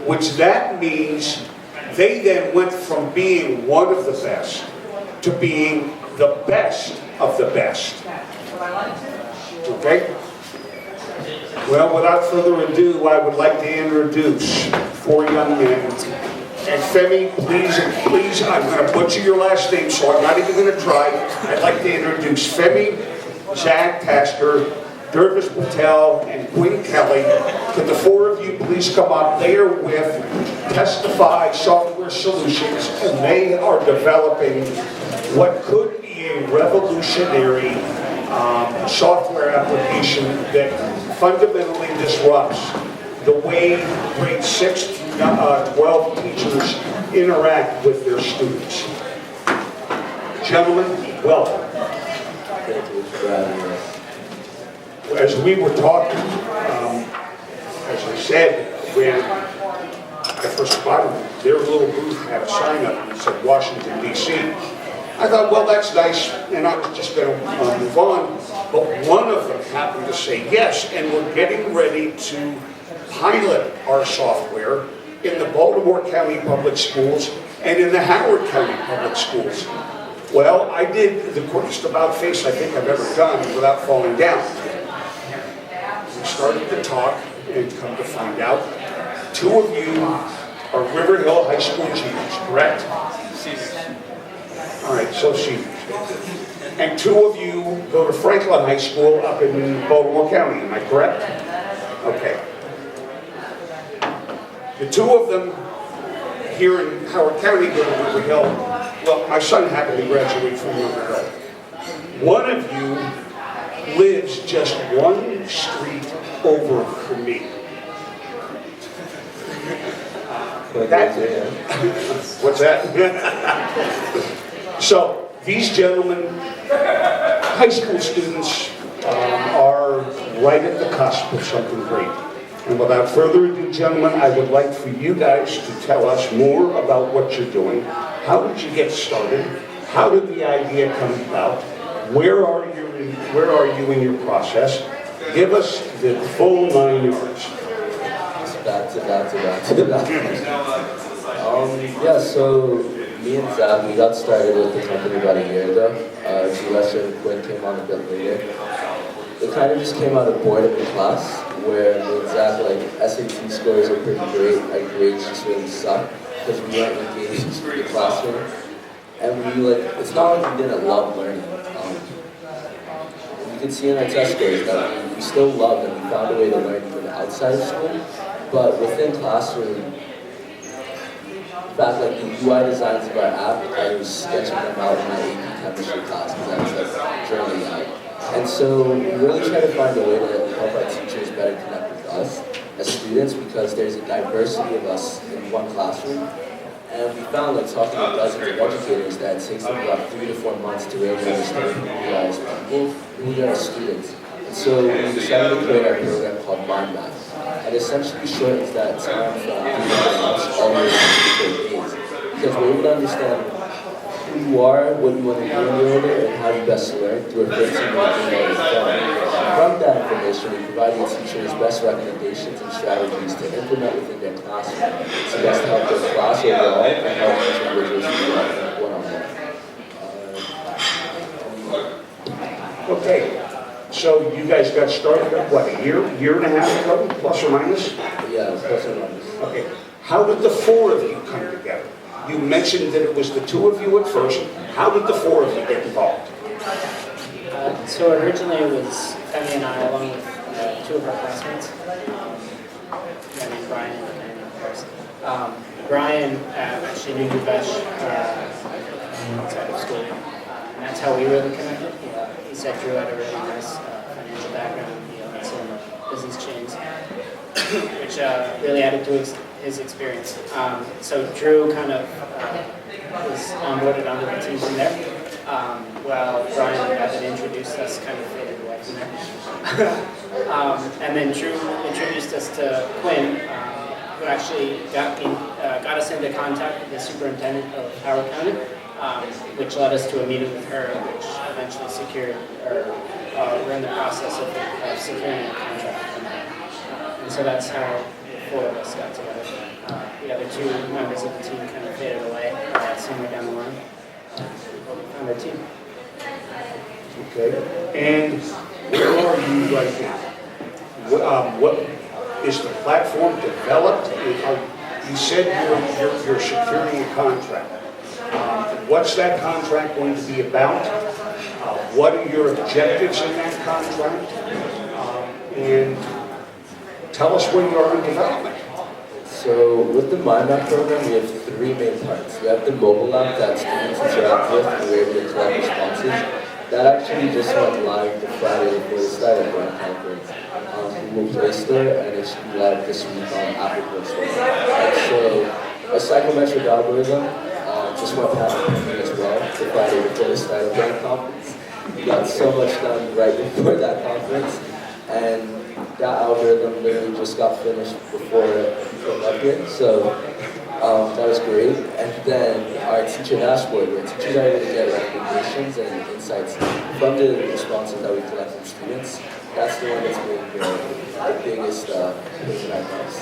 Which that means they then went from being one of the best to being the best of the best. Okay? Well, without further ado, I would like to introduce 4 young men. And Femi, please, I'm going to butcher your last name, so I'm not even going to try. I'd like to introduce Femi, Zach Tasker, Dervis Patel, and Quinn Kelly. Could the 4 of you please come up? They are with Testify Software Solutions, and they are developing what could be a revolutionary software application that fundamentally disrupts the way grade 6 to 12 teachers interact with their students. Gentlemen, welcome. As we were talking, as I said, when I first spotted them, their little booth had a sign up that said Washington, D.C. I thought, well, that's nice, and I was just going to move on. But one of them happened to say yes, and we're getting ready to pilot our software in the Baltimore County Public Schools and in the Howard County Public Schools. Well, I did the quickest about face I think I've ever done without falling down. We started to talk, and come to find out, 2 of you are River Hill High School juniors, correct? All right, so seniors. And 2 of you go to Franklin High School up in Baltimore County, am I correct? Okay. The 2 of them here in Howard County go to River Hill. Well, my son happened to graduate from River Hill. One of you lives just 1 street over from me. What's that? So, these gentlemen, high school students, are right at the cusp of something great. And without further ado, gentlemen, I would like for you guys to tell us more about what you're doing. How did you get started? How did the idea come about? Where are you in your process? Give us the full 9 yards. Back to back. Yeah, so me and Zach, we got started with the company about a year ago. Lester and Quinn came on a bit later. It kind of just came out of boredom in class, where me and Zach, like, SAT scores are pretty great, our grades just really suck, because we weren't engaged in the classroom. And it's not like we didn't love learning. You can see in our test scores that we still loved and we found a way to learn even outside of school. But within classroom, in fact, like the UI designs of our app, I was sketching them out in my AP chemistry class because I was like journaling out. And so we really try to find a way to help our teachers better connect with us as students, because there's a diversity of us in one classroom. And we found, like, talking to dozens of educators, that it takes them about 3 to 4 months to really understand who we are as people, who we are as students. And so we decided to create our program called Mind Map. And essentially shortens that time from 3 to 4 months all the way to 4 days. Because we're able to understand who you are, what you want to do when you're older, and how you best learn through a 13-minute film. From that information, we provide your teachers best recommendations and strategies to implement within their classroom, so that's to help their class overall and help each individual develop one-on-one. Okay, so you guys got started, what, a year and a half ago, plus or minus? Yeah, plus or minus. Okay, how did the 4 of you come together? You mentioned that it was the 2 of you at first. How did the 4 of you get involved? So originally it was Femi and I, along with 2 of our classmates, named Brian and Paris. Brian actually knew Uvesh outside of school, and that's how we really connected. He said Drew had a really nice financial background, had some business chains, which really added to his experience. So Drew kind of was onboarded onto the team from there. Well, Brian and Evan introduced us, kind of faded away from there. And then Drew introduced us to Quinn, who actually got us into contact with the superintendent of Howard County, which led us to a meeting with her, which eventually secured, or we're in the process of securing a contract from her. And so that's how the 4 of us got together. The other 2 members of the team kind of faded away somewhere down the line. On our team. Okay, and where are you right now? What is the platform developed? You said you're securing a contract. What's that contract going to be about? What are your objectives in that contract? And tell us where you are in development. So with the Mind Map program, we have 3 main parts. We have the mobile app that students interact with and we're able to collect responses. That actually just went live the Friday before the startup Grind conference on Google Play Store, and it should be live this week on Apple Play Store. And so a psychometric algorithm just went past me as well the Friday before the startup Grind conference. We got so much done right before that conference, and that algorithm literally just got finished before we came up here, so that was great. And then our teacher dashboard, where teachers are able to get recommendations and insights from the responses that we collect from students. That's the one that's been the biggest pain in our necks,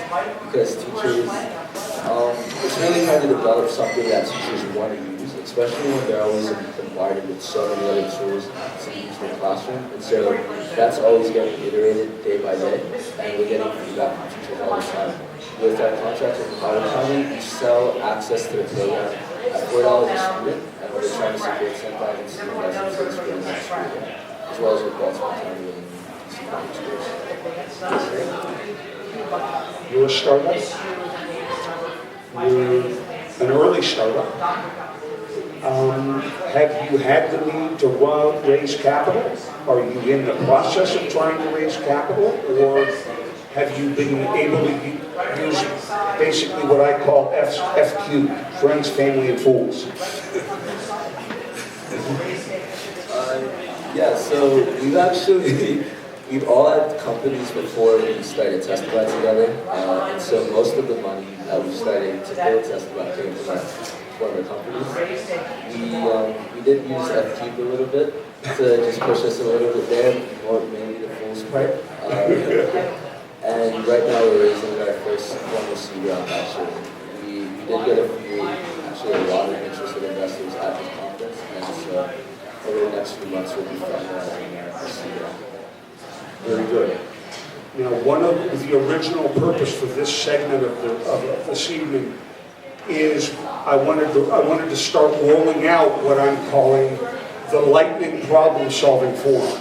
because teachers, it's really hard to develop something that teachers want to use, especially when they're always bombarded with so many other tools to use in the classroom. And so that's always getting iterated day by day, and we're getting feedback from teachers all the time. With our contract with Howard County, we sell access to the program at $4 a student, and we're trying to secure 10,000 student licenses for the next school year, as well as with Baltimore County and DC County schools. You're a startup. You're an early startup. Have you had the need to raise capital? Are you in the process of trying to raise capital, or have you been able to use basically what I call FQ, friends, family, and fools? Yeah, so we've all had companies before we started Testify together, and so most of the money that we started to build Testify came from our former companies. We did use FQ a little bit to just push us a little bit there, more mainly the Fools part. And right now we're raising our first formal seed round actually. We did get actually a lot of interested investors at this conference, and so over the next few months we'll be fundraising our seed round. Very good. Now, one of the original purpose for this segment of this evening is I wanted to start rolling out what I'm calling the lightning problem-solving forum,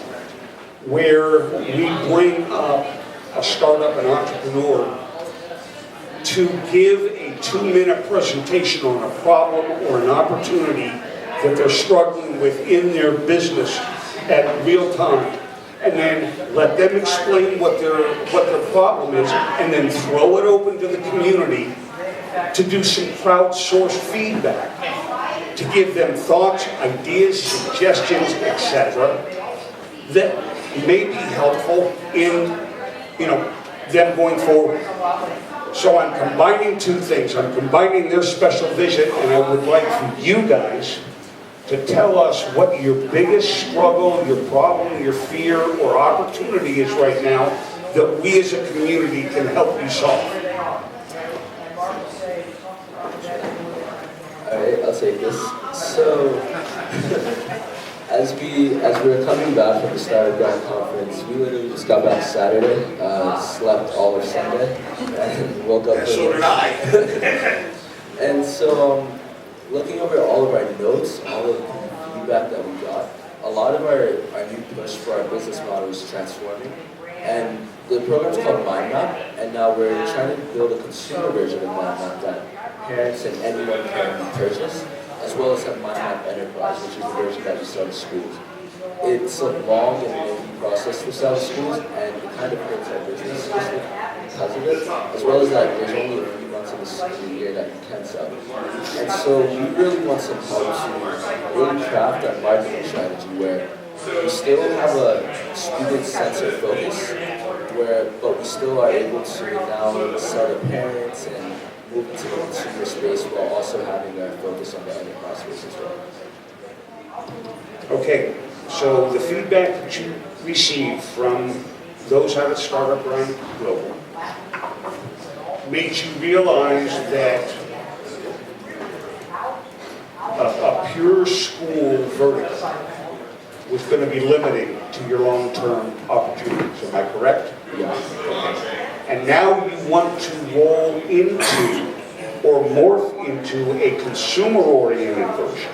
where we bring up a startup, an entrepreneur, to give a 2-minute presentation on a problem or an opportunity that they're struggling with in their business at real time, and then let them explain what their problem is, and then throw it open to the community to do some crowdsourced feedback, to give them thoughts, ideas, suggestions, etc., that may be helpful in, them going forward. So I'm combining two things. I'm combining their special vision, and I would like for you guys to tell us what your biggest struggle, your problem, your fear, or opportunity is right now that we as a community can help you solve. Alright, I'll take this. So, as we were coming back from the Startup Grind conference, we literally just got back Saturday, slept all of Sunday, and woke up. So did I. And so, looking over all of our notes, all of the feedback that we got, a lot of our new push for our business model is transforming. And the program's called MindMap, and now we're trying to build a consumer version of MindMap that parents and anyone can purchase, as well as a MindMap Enterprise, which is the version that we sell to schools. It's a long and lengthy process to sell to schools, and it kind of hurts our business because of it, as well as that there's only a few months of the school year that you can sell. And so we really want some help to really craft our marketing strategy where we still have a student-centered focus, but we still are able to now sell to parents and move into the consumer space while also having a focus on the enterprise space as well. Okay, so the feedback that you received from those out at Startup Grind Global made you realize that a pure school vertical was going to be limiting to your long-term opportunities. Am I correct? Yes. Okay. And now you want to roll into or morph into a consumer-oriented version.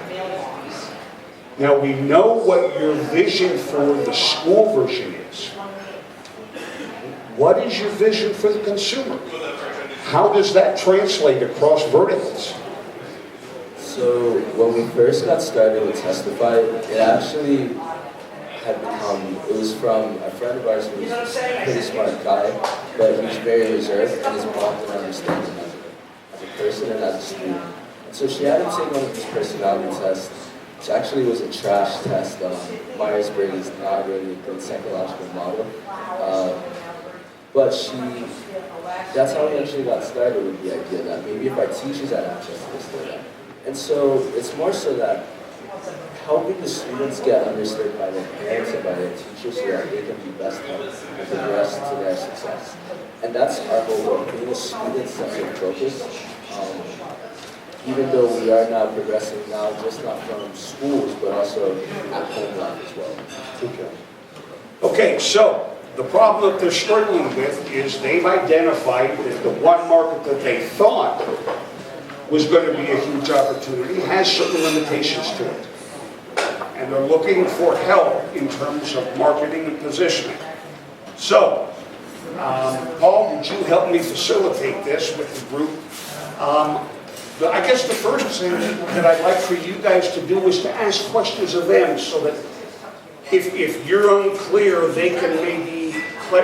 Now we know what your vision for the school version is. What is your vision for the consumer? How does that translate across verticals? So when we first got started with Testify, it actually it was from a friend of ours who was a pretty smart guy, but he was very reserved, and his mom didn't understand him as a person and as a student. And so she had him take one of these personality tests, which actually was a trash test. Myers-Briggs is not really a good psychological model. But that's how we actually got started with the idea that maybe if our teachers had access to this data. And so it's more so that helping the students get understood by their parents and by their teachers so that they can be best helped and progress to their success. And that's our whole work, being a student-centered focus. Even though we are now progressing now, just not from schools, but also at home life as well. Okay, so the problem that they're struggling with is they've identified that the one market that they thought was going to be a huge opportunity has certain limitations to it. And they're looking for help in terms of marketing and positioning. So, Paul, would you help me facilitate this with the group? I guess the first thing that I'd like for you guys to do is to ask questions of them so that if you're unclear, they can maybe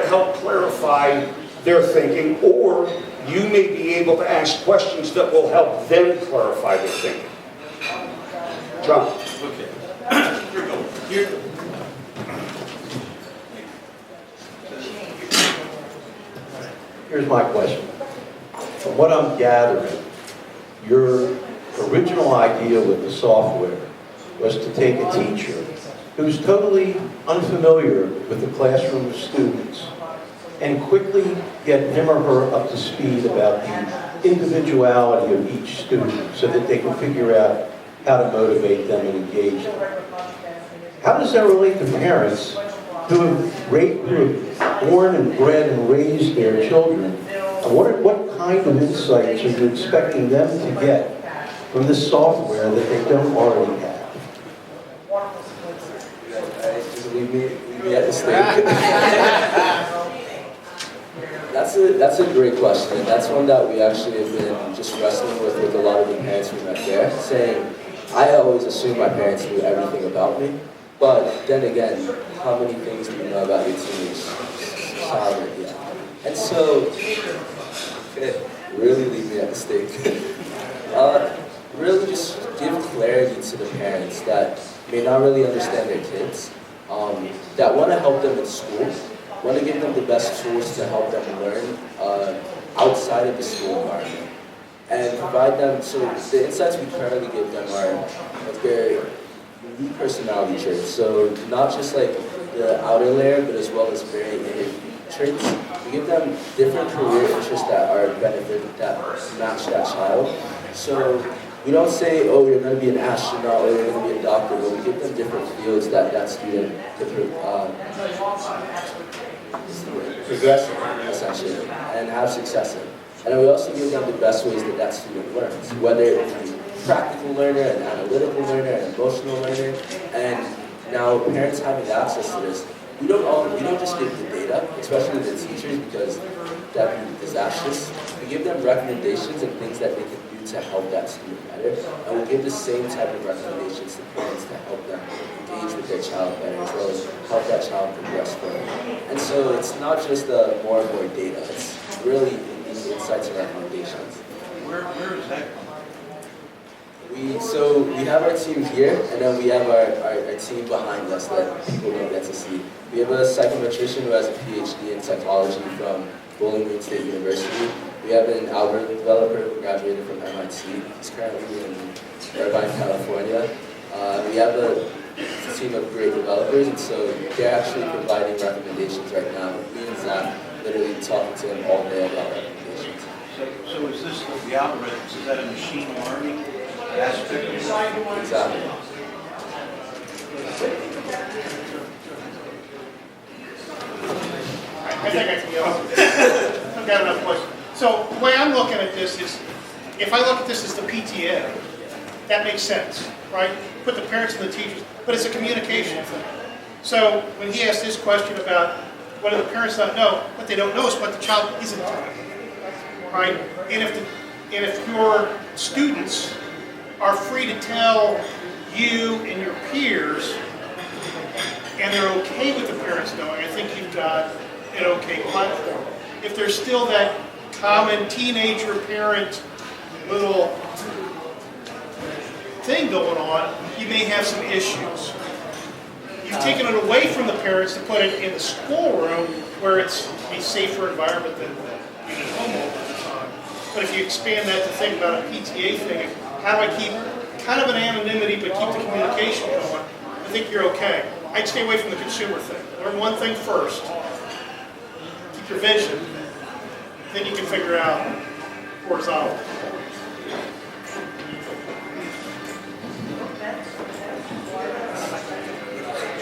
help clarify their thinking, or you may be able to ask questions that will help them clarify their thinking. John. Okay. Here we go. Here. Here's my question. From what I'm gathering, your original idea with the software was to take a teacher who's totally unfamiliar with the classroom of students and quickly get him or her up to speed about the individuality of each student so that they can figure out how to motivate them and engage them. How does that relate to parents who have born and bred and raised their children? And what kind of insights are you expecting them to get from this software that they don't already have? Just leave me at the stake. That's a great question, and that's one that we actually have been just wrestling with a lot of the parents we met there, saying, I always assumed my parents knew everything about me, but then again, how many things do you know about your teenage child? Yeah. And so, really leave me me at the stake. Really just give clarity to the parents that may not really understand their kids, that want to help them in school, want to give them the best tools to help them learn outside of the school environment, and provide them, so the insights we currently give them are like their unique personality traits, so not just like the outer layer, but as well as very inner traits. We give them different career interests that are benefit, that match that child. So we don't say, oh, you're going to be an astronaut or you're going to be a doctor, but we give them different fields that that student can progress in, essentially, and have success in. And then we also give them the best ways that that student learns, whether it be practical learner, an analytical learner, an emotional learner. And now parents having access to this, we don't just give the data, especially the teachers, because that would be disastrous. We give them recommendations and things that they can do to help that student better. And we'll give the same type of recommendations to parents to help them engage with their child better, as well as help that child progress further. And so it's not just more and more data, it's really these insights and recommendations. Where is that coming? So we have our team here, and then we have our team behind us that people don't get to see. We have a psychometrician who has a PhD in psychology from Bowling Green State University. We have an algorithm developer who graduated from MIT. He's currently in Irvine, California. We have a team of great developers, and so they're actually providing recommendations right now. Me and Zach literally talking to them all day about recommendations. So is this the algorithms? Is that a machine learning aspect of it? Exactly. I think I can go. I've got enough questions. So the way I'm looking at this is, if I look at this as the PTA, that makes sense, right? Put the parents and the teachers, but it's a communication thing. So when he asked this question about what do the parents not know, what they don't know is what the child isn't doing, right? And if your students are free to tell you and your peers, and they're okay with the parents knowing, I think you've got an okay platform. If there's still that common teenager parent little thing going on, you may have some issues. You've taken it away from the parents to put it in the schoolroom where it's a safer environment than being at home all the time. But if you expand that to think about a PTA thing, how do I keep kind of an anonymity but keep the communication going, I think you're okay. I'd stay away from the consumer thing. Learn one thing first. Keep your vision. Then you can figure out horizontal.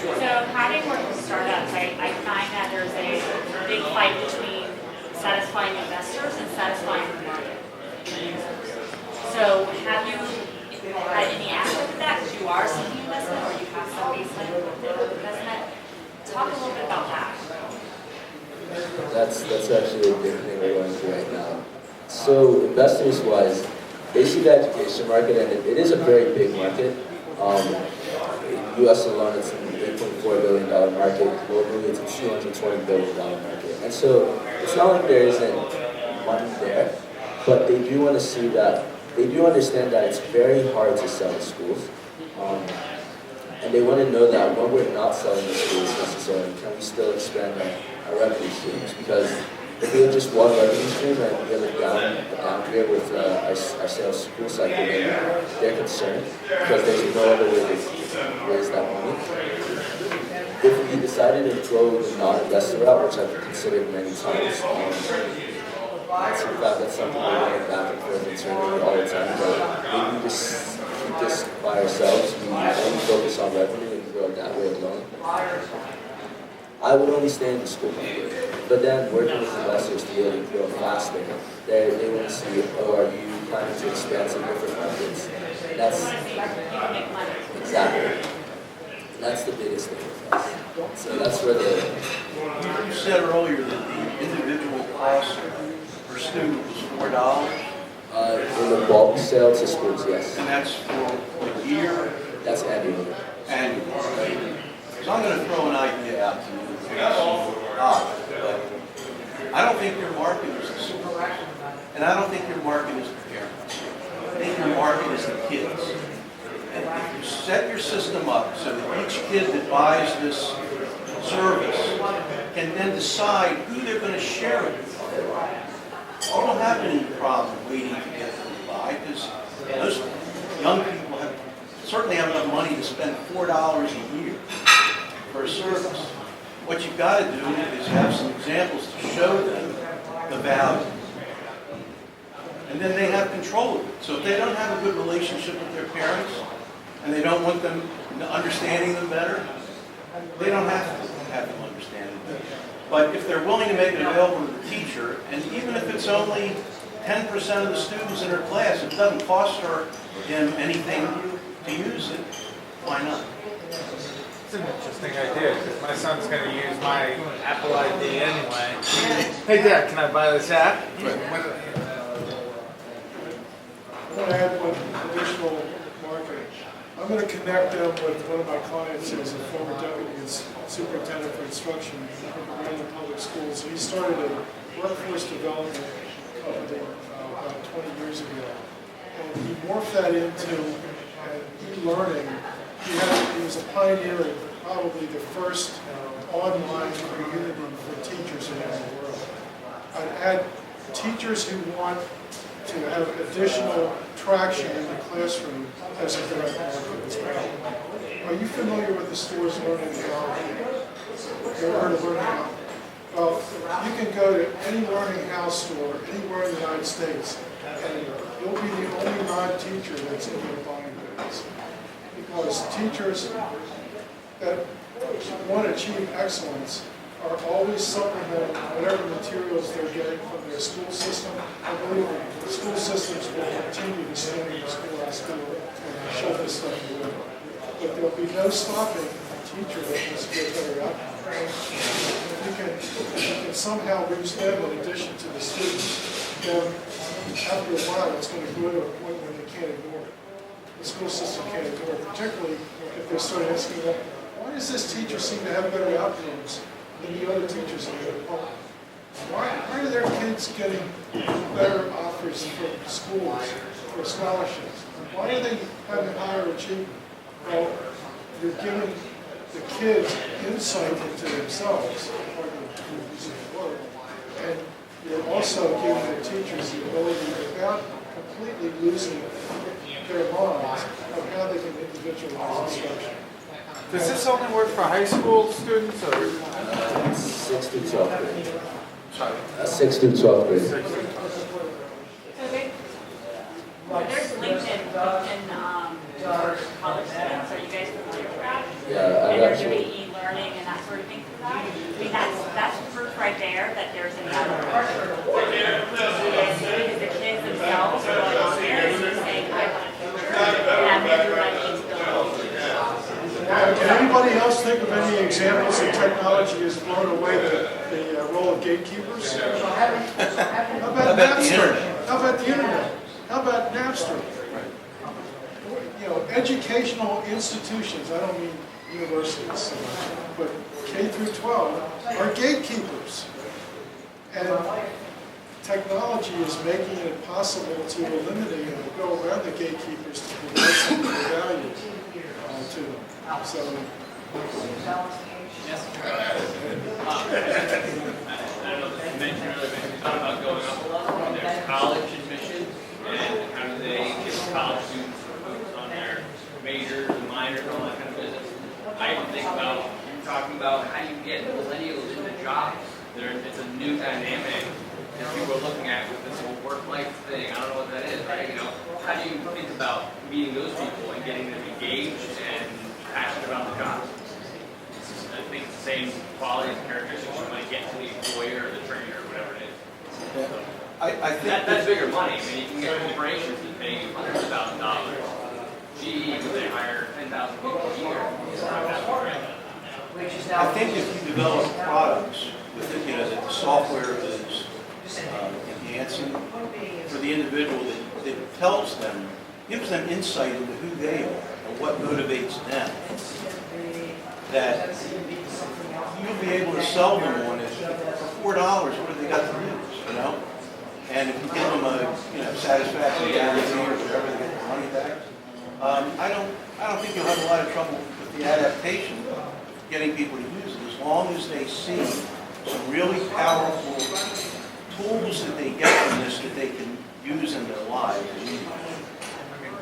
So having worked with startups, I find that there's a big fight between satisfying investors and satisfying the market. So have you had any aspect of that, because you are seeking investment or you have some baseline investment? Talk a little bit about that. That's actually a big thing we're going through right now. So investors-wise, they see the education market, and it is a very big market. In the U.S. alone, it's an $8.4 billion market. Globally, it's a $220 billion market. And so it's not like there isn't money there, but they do want to see that, they do understand that it's very hard to sell to schools. And they want to know that when we're not selling to schools necessarily, can we still expand our revenue streams? Because if we have just one revenue stream and we have a down year with our sales school cycle, then they're concerned because there's no other way to raise that money. If we decided to go the non-investor route, which I've considered many times, that's something we're going back and forth internally all the time, but maybe we just keep this by ourselves. We only focus on revenue and grow that way alone. I would only stay in the school market, but then working with investors to really grow faster, they want to see, oh, are you planning to expand to different markets? That's exactly. That's the biggest thing with us. So that's where You said earlier that the individual cost per student was $4. In the bulk sale to schools, yes. And that's for a year? That's annually. Annually. So I'm going to throw an idea out to you. But I don't think your market is a super. And I don't think your market is the parents. I think your market is the kids. And if you set your system up so that each kid that buys this service can then decide who they're going to share it with, you don't have any problem waiting to get them to buy, because those young people certainly have enough money to spend $4 a year for a service. What you've got to do is have some examples to show them the value. And then they have control of it. So if they don't have a good relationship with their parents, and they don't want them understanding them better, they don't have to have them understand them better. But if they're willing to make it available to the teacher, and even if it's only 10% of the students in her class, it doesn't cost him anything to use it, why not? It's an interesting idea, because my son's going to use my Apple ID anyway. Hey Dad, can I buy this app? I want to add one additional market. I'm going to connect them with one of my clients who is a former deputy superintendent for instruction in the public schools. He started a workforce development company about 20 years ago. And he morphed that into e-learning. He was a pioneer in probably the first online community for teachers around the world. I'd add teachers who want to have additional traction in the classroom as a direct market as well. Are you familiar with the store's learning how? You ever heard of learning how? Well, you can go to any learning house store anywhere in the United States, and you'll be the only non-teacher that's in your buying business. Because teachers that want to achieve excellence are always supplementing whatever materials they're getting from their school system. I believe the school systems will continue to stay in school and show this stuff away. But there'll be no stopping a teacher that wants to get better outcomes. If you can somehow reach them in addition to the students, then after a while it's going to grow to a point where they can't ignore it. The school system can't ignore it, particularly if they start asking them, why does this teacher seem to have better outcomes than the other teachers in the department? Why are their kids getting better offers from schools for scholarships? Why are they having higher achievement? Well, you're giving the kids insight into themselves, and you're also giving the teachers the ability, without completely losing their minds, of how they can individualize instruction. Does this only work for high school students or? 6th through 12th grade. 6th through 12th grade. So there's LinkedIn for college students. Are you guys familiar with that? Yeah, And they're doing e-learning and that sort of thing for that. I mean, that's proof right there that there's another market. Because the kids themselves are going on there and saying, I want a future, and I'm going to do what I need to build. Can anybody else think of any examples that technology has blown away the role of gatekeepers? How about Napster? How about the internet? How about Napster? You know, educational institutions, I don't mean universities so much, but K through 12 are gatekeepers. And technology is making it possible to eliminate or go around the gatekeepers to provide some value to them. So, Yes. I don't know if you mentioned earlier, but you talked about going up a level. There's college admission, and how do they give college students focus on their majors and minors and all that kind of business. I even think about, you're talking about how you get millennials into jobs. It's a new dynamic, and people are looking at with this whole work-life thing. I don't know what that is, right? You know, how do you think about meeting those people and getting them engaged and passionate about the job? I think the same qualities and characteristics you might get to the employer or the trainer or whatever it is. Yeah. I think That's bigger money. I mean, you can get corporations that pay you hundreds of thousands of dollars. GE, when they hire 10,000 people a year, I think if you develop products with it, you know, that the software is enhancing for the individual, that tells them, gives them insight into who they are and what motivates them, that you'll be able to sell them on it for $4. What have they got to lose? You know, and if you give them a satisfaction guarantee or whatever, they get their money back. I don't think you'll have a lot of trouble with the adaptation of getting people to use it, as long as they see some really powerful tools that they get from this that they can use in their lives.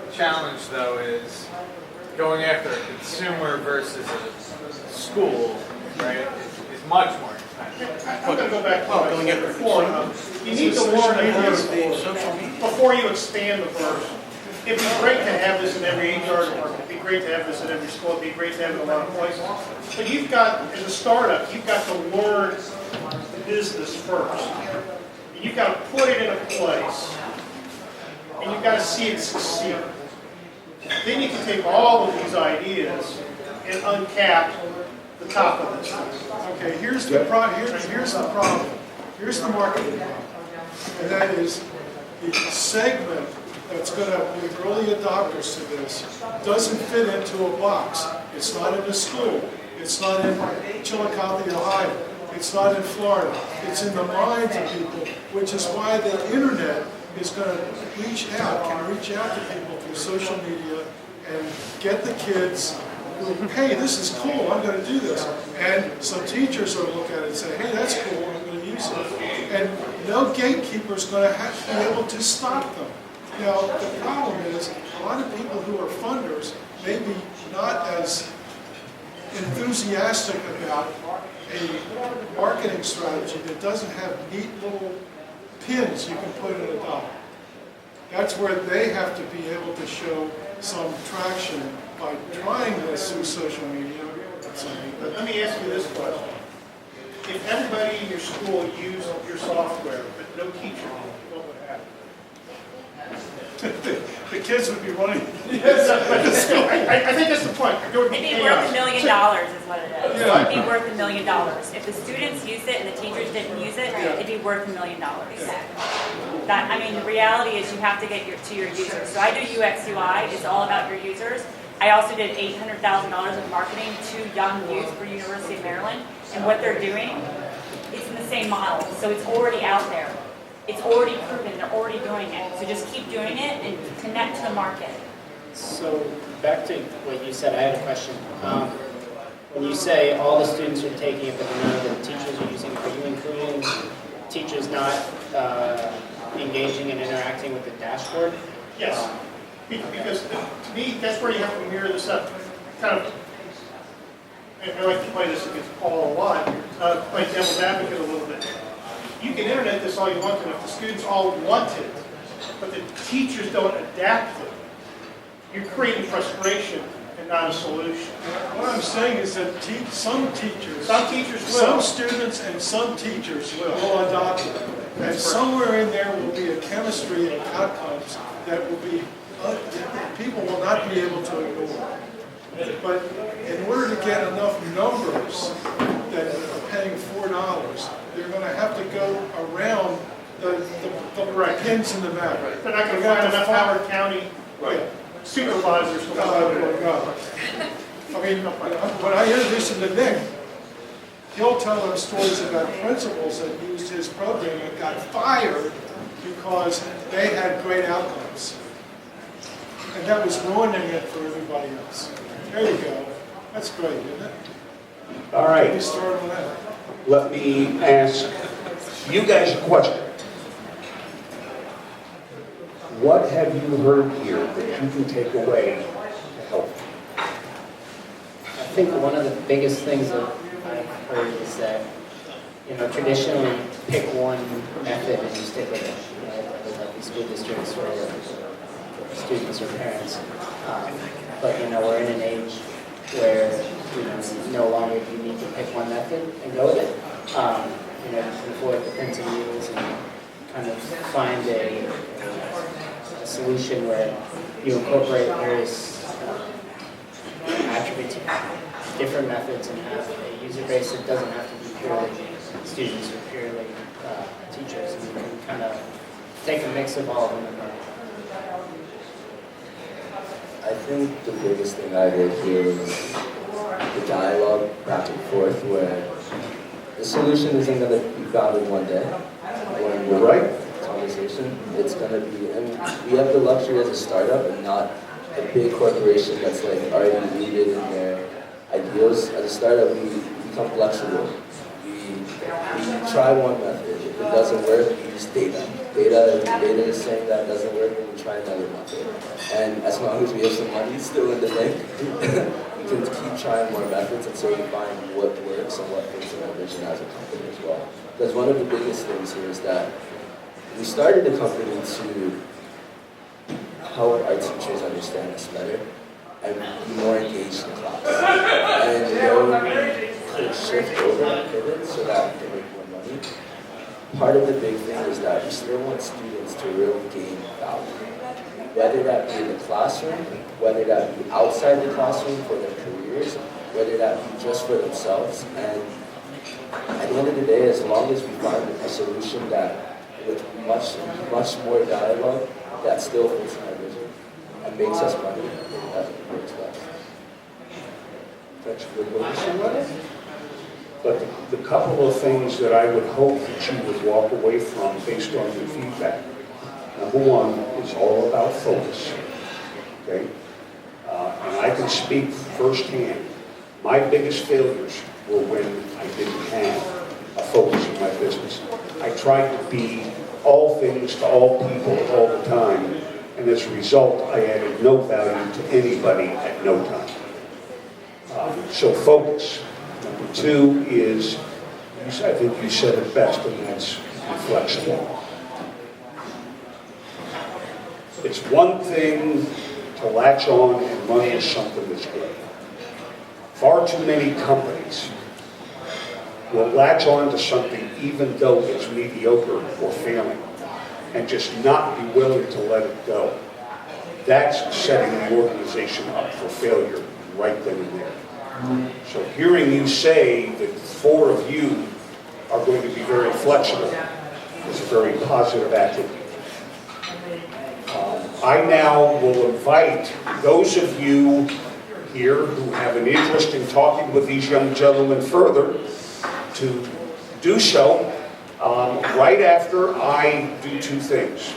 The challenge, though, is going after a consumer versus a school, right, is much more expensive. I'm going to go back to what I said before. You need to Social learn media, it social media. before you expand the person. It'd be great to have this in every HR department. It'd be great to have this in every school. It'd be great to have it in a lot of places. But you've got, as a startup, you've got to learn the business first. And you've got to put it in a place. And you've got to see it succeed. Then you can take all of these ideas and uncap the top of this thing. Okay, here's the problem. Here's the marketing problem. And that is the segment that's going to be early adopters to this doesn't fit into a box. It's not in a school. It's not in Chillicothe, Ohio. It's not in Florida. It's in the minds of people, which is why the internet is going to can reach out to people through social media and get the kids who, hey, this is cool, I'm going to do this. And some teachers will look at it and say, hey, that's cool, I'm going to use it. And no gatekeeper is going to have to be able to stop them. Now, the problem is, a lot of people who are funders may be not as enthusiastic about a marketing strategy that doesn't have neat little pins you can put in a dollar. That's where they have to be able to show some traction by trying this through social media. But let me ask you this question. If everybody in your school used your software, but no teacher, what would happen? The kids would be running. I think that's the point. There would be It'd be worth $1 million is what it is. Yeah. It'd be worth $1 million. If the students used it and the teachers didn't use it, it'd be worth $1 million. That, I mean, the reality is you have to get to your users. So I do UX UI. It's all about your users. I also did $800,000 of marketing to young youth for University of Maryland. And what they're doing is in the same model. So it's already out there. It's already proven. They're already doing it. So just keep doing it and connect to the market. So back to what you said, I had a question. When you say all the students are taking it, but none of the teachers are using it, are you including teachers not engaging and interacting with the dashboard? Yes. Because to me, that's where you have to mirror this up. Kind of, and I like to play this against Paul a lot, play devil's advocate a little bit. You can internet this all you want to, if the students all want it, but the teachers don't adapt it, you're creating frustration and not a solution. What I'm saying is that some teachers will. Some students and some teachers will adopt it. And somewhere in there will be a chemistry and outcomes that will be, people will not be able to ignore. But in order to get enough numbers that are paying $4, they're going to have to go around the pins in the map. They're not going to find enough Howard County supervisors to follow it. I mean, when I introduced him to Nick, he'll tell them stories about principals that used his program and got fired because they had great outcomes. And that was ruining it for everybody else. There you go. That's great, isn't it? All right. You start on that. Let me ask you guys a question. What have you heard here that you can take away to help? I think one of the biggest things that I've heard is that, traditionally pick one method and you stick with it, right? Whether that be school districts or students or parents. But we're in an age where no longer do you need to pick one method and go with it. You can avoid the pins and needles and kind of find a solution where you incorporate various attributes of different methods and have a user base that doesn't have to be purely students or purely teachers. And you can kind of take a mix of all of them. I think the biggest thing I heard here is the dialogue back and forth where the solution isn't going to be found in one day. You're right. It's always a person, it's gonna be, and we have the luxury as a startup and not a big corporation that's like already rooted in their ideals. As a startup, we become flexible. We try one method. If it doesn't work, we use data. Data is saying that doesn't work, and we try another method. And as long as we have some money still in the bank, we can keep trying more methods until we find what works and what fits in our vision as a company as well. Because one of the biggest things here is that we started the company to help our teachers understand us better and be more engaged in class. And could shift over and pivot so that we can make more money. Part of the big thing is that we still want students to really gain value. Whether that be in the classroom, whether that be outside the classroom for their careers, whether that be just for themselves. And at the end of the day, as long as we find a solution that with much more dialogue that still fits in our vision and makes us money, I think that's what works best. That's a good way to say it. But the couple of things that I would hope that you would walk away from based on your feedback. Number one is all about focus, okay? And I can speak firsthand. My biggest failures were when I didn't have a focus in my business. I tried to be all things to all people all the time, and as a result, I added no value to anybody at no time. So focus. Number two is, I think you said it best, and that's be flexible. It's one thing to latch on and run with something that's good. Far too many companies will latch on to something even though it's mediocre or failing and just not be willing to let it go. That's setting the organization up for failure right then and there. So hearing you say that 4 of you are going to be very flexible is a very positive attribute. I now will invite those of you here who have an interest in talking with these young gentlemen further to do so right after I do 2 things.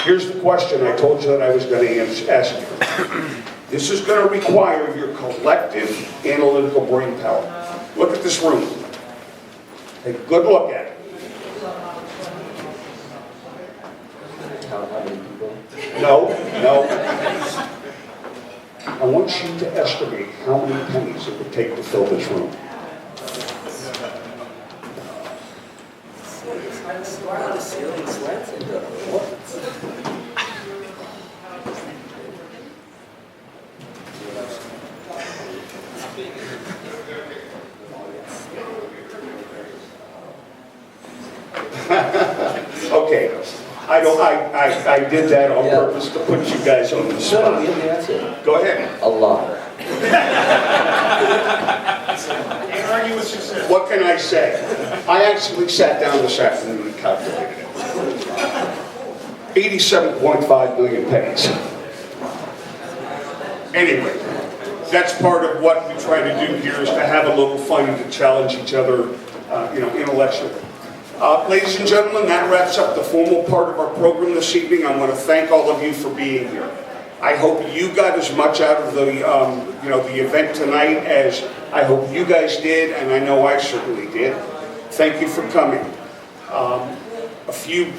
Here's the question I told you that I was going to ask you. This is going to require your collective analytical brain power. Look at this room. Take a good look at it. Count how many people? No. I want you to estimate how many pennies it would take to fill this room. The ceiling slants and what? Okay, I did that on purpose to put you guys on the spot. No, the answer. Go ahead. A lot. Can't argue with success. What can I say? I actually sat down this afternoon and calculated it. 87.5 million pennies. Anyway, that's part of what we try to do here is to have a little fun and to challenge each other, intellectually. Ladies and gentlemen, that wraps up the formal part of our program this evening. I want to thank all of you for being here. I hope you got as much out of the, the event tonight as I hope you guys did, and I know I certainly did. Thank you for coming. A few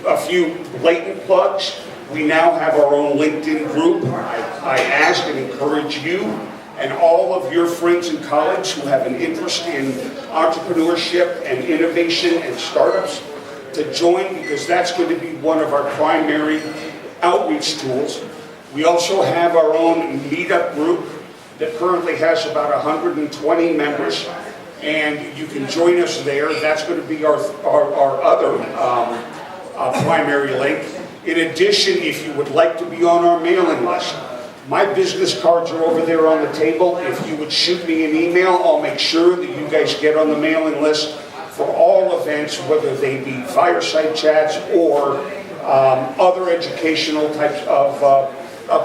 blatant plugs. We now have our own LinkedIn group. I ask and encourage you and all of your friends and colleagues who have an interest in entrepreneurship and innovation and startups to join, because that's going to be one of our primary outreach tools. We also have our own meetup group that currently has about 120 members, and you can join us there. That's going to be our other primary link. In addition, if you would like to be on our mailing list, my business cards are over there on the table. If you would shoot me an email, I'll make sure that you guys get on the mailing list for all events, whether they be fireside chats or other educational types of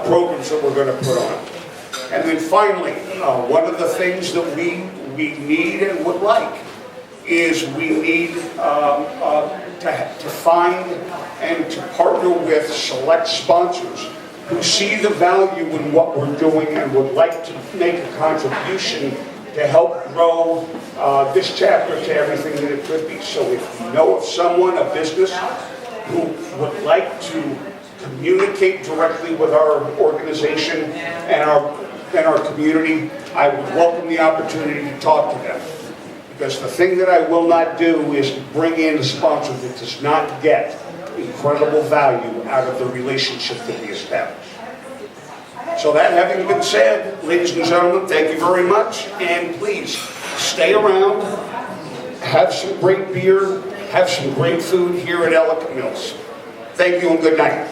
programs that we're going to put on. And then finally, one of the things that we need and would like is we need to find and to partner with select sponsors who see the value in what we're doing and would like to make a contribution to help grow this chapter to everything that it could be. So if you know of someone, a business, who would like to communicate directly with our organization and our community, I would welcome the opportunity to talk to them. Because the thing that I will not do is bring in a sponsor that does not get incredible value out of the relationship that we establish. So that having been said, ladies and gentlemen, thank you very much, and please stay around, have some great beer, have some great food here at Ellicott Mills. Thank you and good night.